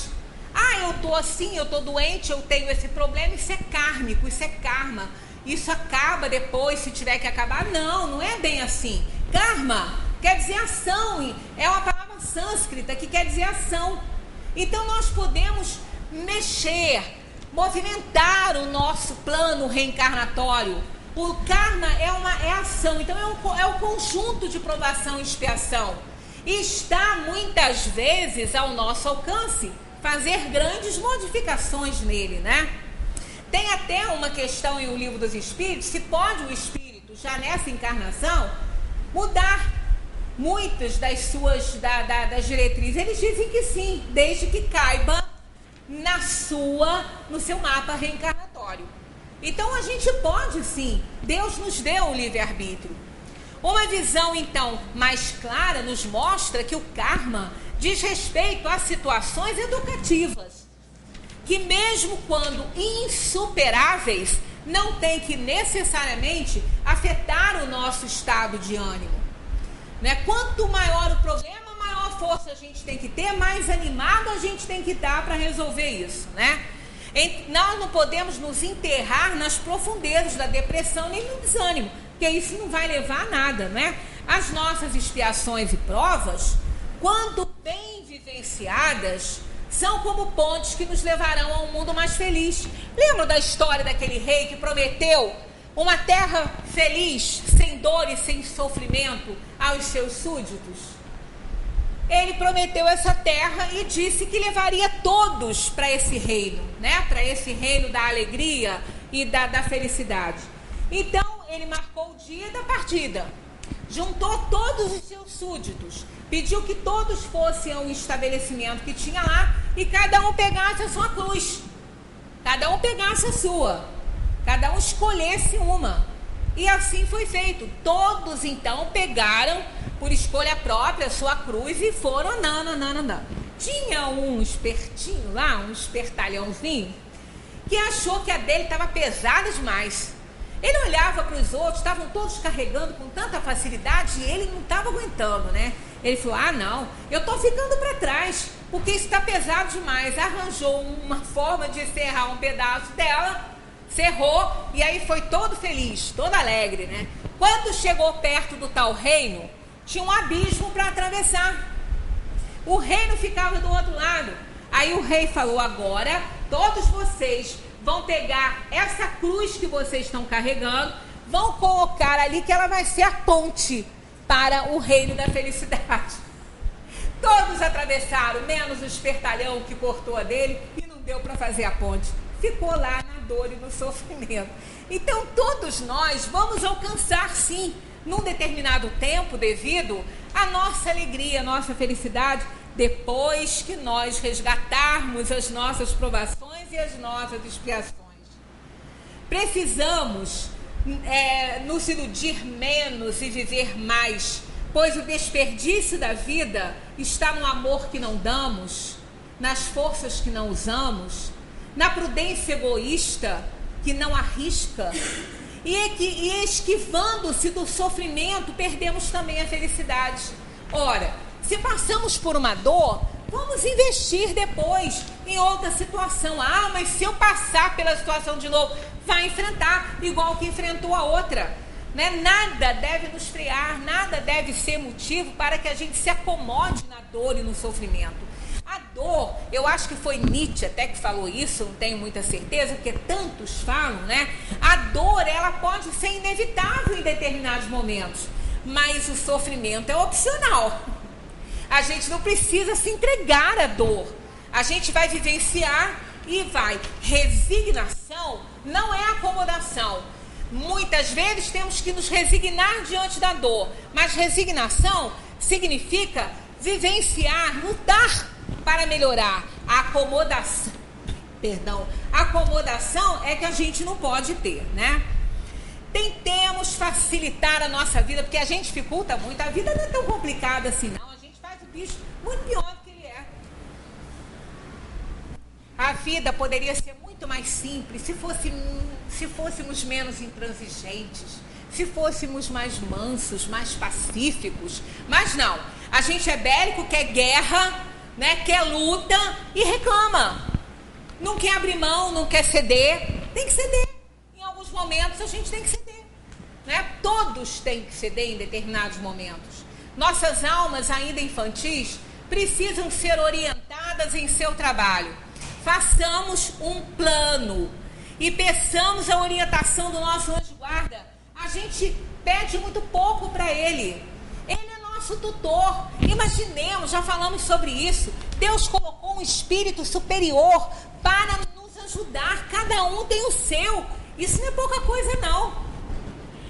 Ah, eu tô assim, eu tô doente, eu tenho esse problema, isso é kármico, isso é karma. Isso acaba depois, se tiver que acabar. Não, não é bem assim. Karma quer dizer ação, é uma palavra sânscrita que quer dizer ação. Então nós podemos mexer, movimentar o nosso plano reencarnatório. O karma é ação, então é um conjunto de provação e expiação. E está muitas vezes ao nosso alcance fazer grandes modificações nele, né? Tem até uma questão em O Livro dos Espíritos, se pode o espírito, já nessa encarnação, mudar muitas das suas das diretrizes. Eles dizem que sim, desde que caiba no seu mapa reencarnatório. Então a gente pode sim, Deus nos deu o livre-arbítrio. Uma visão então mais clara nos mostra que o karma diz respeito a situações educativas, que mesmo quando insuperáveis, não tem que necessariamente afetar o nosso estado de ânimo. Né? Quanto maior o problema, maior força a gente tem que ter, mais animado a gente tem que estar para resolver isso, né? Nós não podemos nos enterrar nas profundezas da depressão nem no desânimo, porque isso não vai levar a nada, né? As nossas expiações e provas, quando bem vivenciadas, são como pontes que nos levarão a um mundo mais feliz. Lembra da história daquele rei que prometeu uma terra feliz, sem dor e sem sofrimento aos seus súditos? Ele prometeu essa terra e disse que levaria todos para esse reino, né? Para esse reino da alegria e da felicidade. Então, ele marcou o dia da partida, juntou todos os seus súditos, pediu que todos fossem ao estabelecimento que tinha lá e cada um pegasse a sua cruz, cada um pegasse a sua, cada um escolhesse uma. E assim foi feito. Todos então pegaram por escolha própria a sua cruz e foram andando. Tinha um espertinho lá, um espertalhãozinho, que achou que a dele estava pesada demais. Ele olhava para os outros, estavam todos carregando com tanta facilidade e ele não estava aguentando, né? Ele falou, não, eu estou ficando para trás, porque isso está pesado demais. Arranjou uma forma de serrar um pedaço dela, cerrou, e aí foi todo feliz, todo alegre, né? Quando chegou perto do tal reino, tinha um abismo para atravessar. O reino ficava do outro lado. Aí o rei falou, agora todos vocês vão pegar essa cruz que vocês estão carregando, vão colocar ali que ela vai ser a ponte para o reino da felicidade. Todos atravessaram, menos o espertalhão que cortou a dele e não deu para fazer a ponte. Ficou lá na dor e no sofrimento. Então todos nós vamos alcançar sim, num determinado tempo, devido à nossa alegria, à nossa felicidade, depois que nós resgatarmos as nossas provações e as nossas expiações. Precisamos nos iludir menos e viver mais, pois o desperdício da vida está no amor que não damos, nas forças que não usamos, na prudência egoísta que não arrisca, e esquivando-se do sofrimento, perdemos também a felicidade. Ora, se passamos por uma dor, vamos investir depois em outra situação. Mas se eu passar pela situação de novo, vai enfrentar igual que enfrentou a outra, né? Nada deve nos frear, nada deve ser motivo para que a gente se acomode na dor e no sofrimento. A dor, eu acho que foi Nietzsche até que falou isso, não tenho muita certeza, porque tantos falam, né? A dor, ela pode ser inevitável em determinados momentos, mas o sofrimento é opcional. A gente não precisa se entregar à dor. A gente vai vivenciar e vai. Resignação não é acomodação. Muitas vezes temos que nos resignar diante da dor, mas resignação significa vivenciar, lutar para melhorar. A acomodação é que a gente não pode ter, né? Tentemos facilitar a nossa vida, porque a gente dificulta muito. A vida não é tão complicada assim, não. A gente faz o bicho muito pior do que ele é. A vida poderia ser muito mais simples se fôssemos menos intransigentes, se fôssemos mais mansos, mais pacíficos. Mas não. A gente é bélico, quer guerra, né? Quer luta e reclama. Não quer abrir mão, não quer ceder. Tem que ceder. Em alguns momentos a gente tem que ceder, né? Todos têm que ceder em determinados momentos. Nossas almas ainda infantis precisam ser orientadas em seu trabalho. Façamos um plano e peçamos a orientação do nosso anjo guarda. A gente pede muito pouco para ele. Ele é nosso tutor. Imaginemos, já falamos sobre isso. Deus colocou um espírito superior para nos ajudar. Cada um tem o seu. Isso não é pouca coisa, não.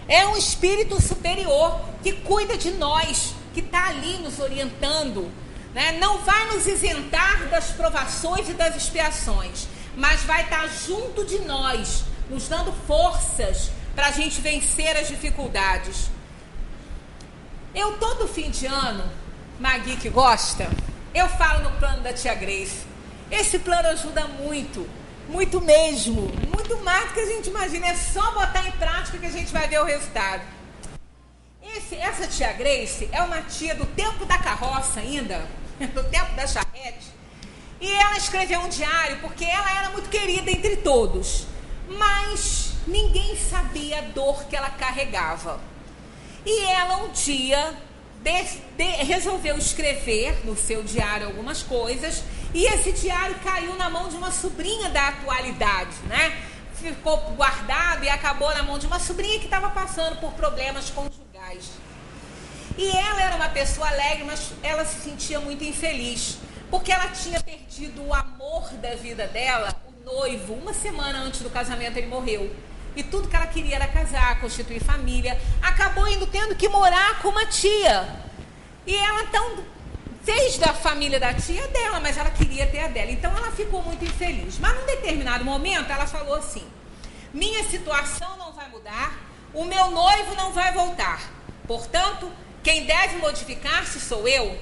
É um espírito superior que cuida de nós, que está ali nos orientando, né? Não vai nos isentar das provações e das expiações, mas vai estar junto de nós, nos dando forças para a gente vencer as dificuldades. Eu, todo fim de ano, Magui que gosta, eu falo no plano da tia Grace. Esse plano ajuda muito. Muito mesmo, muito mais do que a gente imagina. É só botar em prática que a gente vai ver o resultado. Essa tia Grace é uma tia do tempo da carroça ainda, do tempo da charrete. E ela escreveu um diário porque ela era muito querida entre todos. Mas ninguém sabia a dor que ela carregava. E ela um dia resolveu escrever no seu diário algumas coisas. E esse diário caiu na mão de uma sobrinha da atualidade, né? Ficou guardado e acabou na mão de uma sobrinha que estava passando por problemas conjugais. E ela era uma pessoa alegre, mas ela se sentia muito infeliz, porque ela tinha perdido o amor da vida dela, o noivo. Uma semana antes do casamento ele morreu. E tudo que ela queria era casar, constituir família. Acabou tendo que morar com uma tia. E ela então fez da família da tia dela, mas ela queria ter a dela. Então ela ficou muito infeliz. Mas num determinado momento ela falou assim: minha situação não vai mudar, o meu noivo não vai voltar. Portanto, quem deve modificar-se sou eu.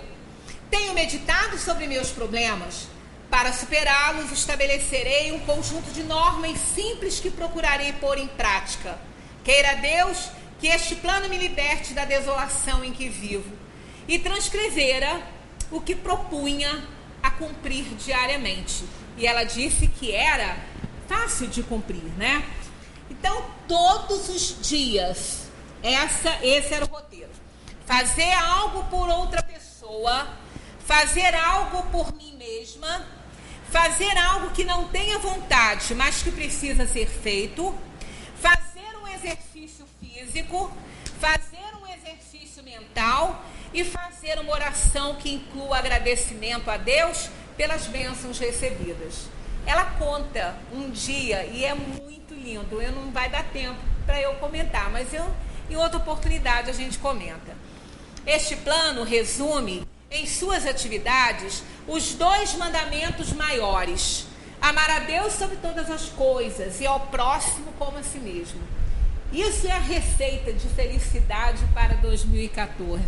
Tenho meditado sobre meus problemas. Para superá-los, estabelecerei um conjunto de normas simples que procurarei pôr em prática. Queira Deus que este plano me liberte da desolação em que vivo e transcrevera o que propunha a cumprir diariamente. E ela disse que era fácil de cumprir, né? Então, todos os dias, esse era o roteiro. Fazer algo por outra pessoa, fazer algo por mim mesma, fazer algo que não tenha vontade, mas que precisa ser feito, fazer um exercício físico, fazer um exercício mental e fazer uma oração que inclua agradecimento a Deus pelas bênçãos recebidas. Ela conta um dia e é muito lindo. Não vai dar tempo para eu comentar, mas em outra oportunidade a gente comenta. Este plano resume em suas atividades os 2 mandamentos maiores: amar a Deus sobre todas as coisas e ao próximo como a si mesmo. Isso é a receita de felicidade para 2014.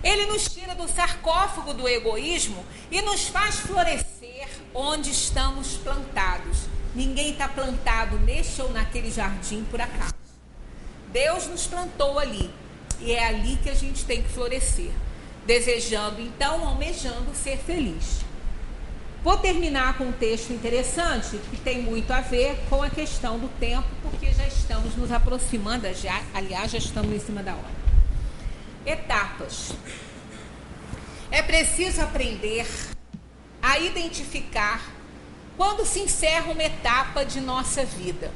Ele nos tira do sarcófago do egoísmo e nos faz florescer onde estamos plantados. Ninguém está plantado neste ou naquele jardim por acaso. Deus nos plantou ali e é ali que a gente tem que florescer, desejando, então, almejando ser feliz. Vou terminar com um texto interessante que tem muito a ver com a questão do tempo, porque já estamos nos aproximando, aliás, já estamos em cima da hora. Etapas. É preciso aprender a identificar quando se encerra uma etapa de nossa vida.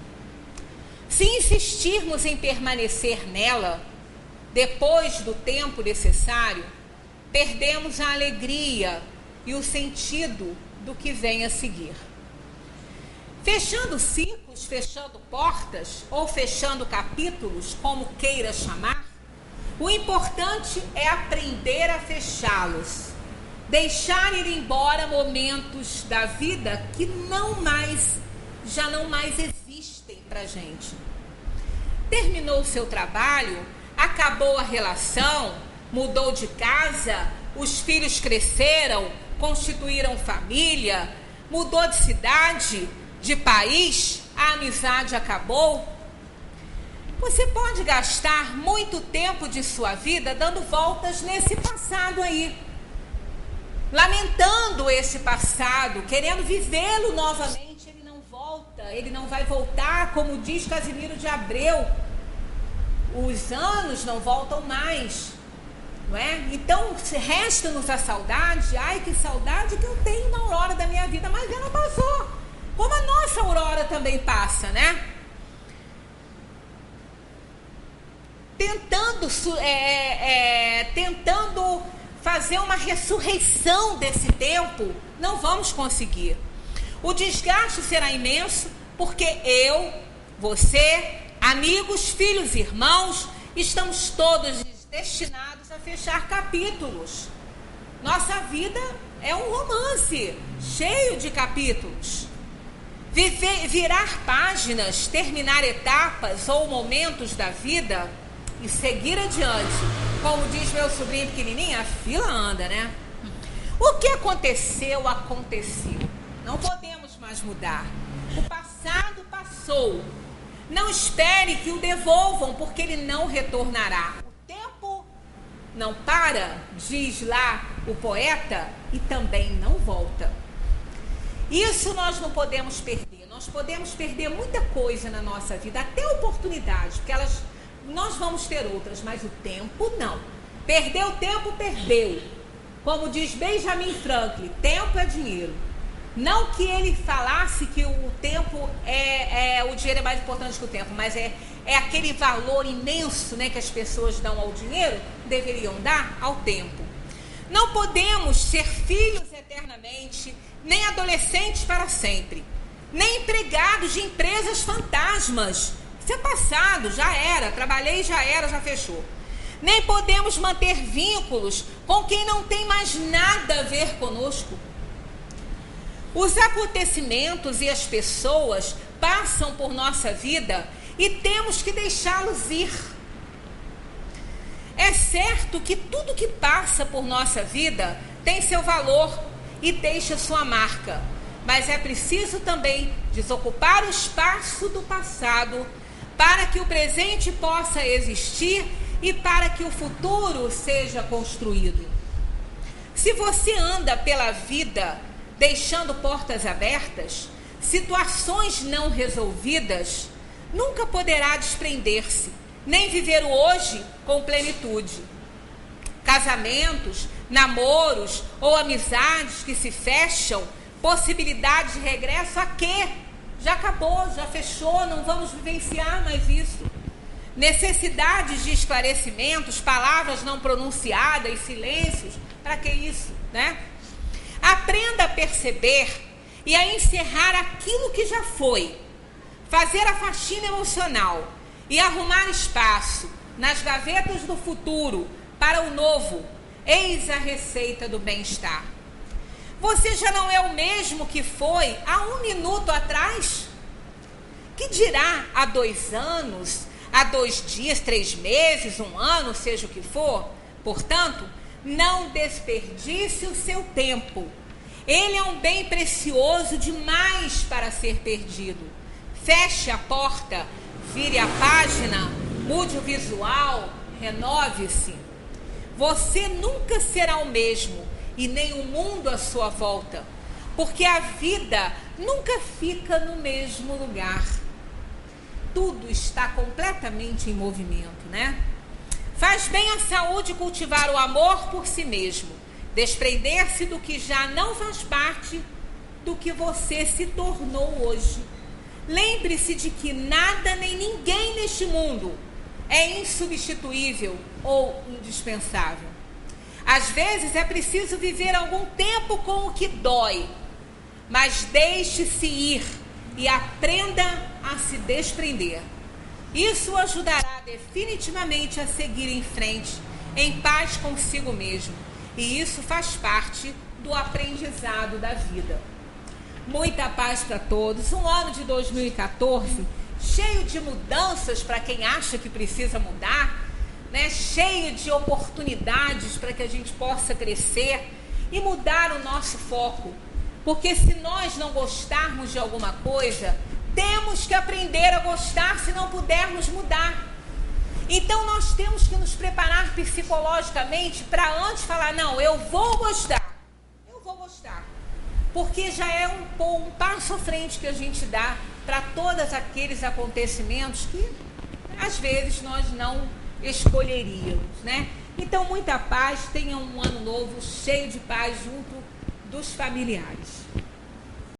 Se insistirmos em permanecer nela, depois do tempo necessário, perdemos a alegria e o sentido do que vem a seguir. Fechando ciclos, fechando portas ou fechando capítulos, como queira chamar, o importante é aprender a fechá-los, deixar ir embora momentos da vida que já não mais existem para a gente. Terminou o seu trabalho, acabou a relação, mudou de casa, os filhos cresceram, constituíram família, mudou de cidade, de país, a amizade acabou. Você pode gastar muito tempo de sua vida dando voltas nesse passado aí, lamentando esse passado, querendo vivê-lo novamente. Ele não volta, ele não vai voltar, como diz Casimiro de Abreu. Os anos não voltam mais, não é? Então, resta-nos a saudade. Ai, que saudade que eu tenho na aurora da minha vida, mas ela passou. Como a nossa aurora também passa, né? Tentando fazer uma ressurreição desse tempo, não vamos conseguir. O desgaste será imenso, porque eu, você, amigos, filhos e irmãos, estamos todos destinados a fechar capítulos. Nossa vida é um romance cheio de capítulos. Virar páginas, terminar etapas ou momentos da vida e seguir adiante. Como diz meu sobrinho pequenininho, a fila anda, né? O que aconteceu, aconteceu. Não podemos mais mudar. O passado passou. Não espere que o devolvam, porque ele não retornará. O tempo não para, diz lá o poeta, e também não volta. Isso nós não podemos perder. Nós podemos perder muita coisa na nossa vida, até oportunidades, porque nós vamos ter outras, mas o tempo não. Perder o tempo, perdeu. Como diz Benjamin Franklin, tempo é dinheiro. Não que ele falasse que o tempo o dinheiro é mais importante que o tempo, mas é aquele valor imenso, né, que as pessoas dão ao dinheiro, deveriam dar ao tempo. Não podemos ser filhos eternamente, nem adolescentes para sempre, nem empregados de empresas fantasmas. Isso é passado, já era, trabalhei, já era, já fechou. Nem podemos manter vínculos com quem não tem mais nada a ver conosco. Os acontecimentos e as pessoas passam por nossa vida e temos que deixá-los ir. É certo que tudo que passa por nossa vida tem seu valor e deixa sua marca, mas é preciso também desocupar o espaço do passado para que o presente possa existir e para que o futuro seja construído. Se você anda pela vida deixando portas abertas, situações não resolvidas, nunca poderá desprender-se, nem viver o hoje com plenitude. Casamentos, namoros ou amizades que se fecham, possibilidade de regresso a quê? Já acabou, já fechou, não vamos vivenciar mais isso. Necessidades de esclarecimentos, palavras não pronunciadas, silêncios, para que isso, né? Aprenda a perceber e a encerrar aquilo que já foi, fazer a faxina emocional e arrumar espaço nas gavetas do futuro para o novo. Eis a receita do bem-estar. Você já não é o mesmo que foi há 1 minuto atrás? Que dirá há 2 anos, há 2 dias, 3 meses, 1 ano, seja o que for? Portanto, não desperdice o seu tempo. Ele é um bem precioso demais para ser perdido. Feche a porta, vire a página, mude o visual, renove-se. Você nunca será o mesmo e nem o mundo à sua volta, porque a vida nunca fica no mesmo lugar. Tudo está completamente em movimento, né? Faz bem à saúde cultivar o amor por si mesmo, desprender-se do que já não faz parte do que você se tornou hoje. Lembre-se de que nada nem ninguém neste mundo é insubstituível ou indispensável. Às vezes é preciso viver algum tempo com o que dói, mas deixe-se ir e aprenda a se desprender. Isso o ajudará definitivamente a seguir em frente, em paz consigo mesmo. E isso faz parte do aprendizado da vida. Muita paz para todos. Um ano de 2014 cheio de mudanças para quem acha que precisa mudar, né? Cheio de oportunidades para que a gente possa crescer e mudar o nosso foco. Porque se nós não gostarmos de alguma coisa, temos que aprender a gostar se não pudermos mudar. Então nós temos que nos preparar psicologicamente para antes falar, não, eu vou gostar. Porque já é um passo à frente que a gente dá para todos aqueles acontecimentos que às vezes nós não escolheríamos, né? Então muita paz, tenham um ano novo cheio de paz junto dos familiares.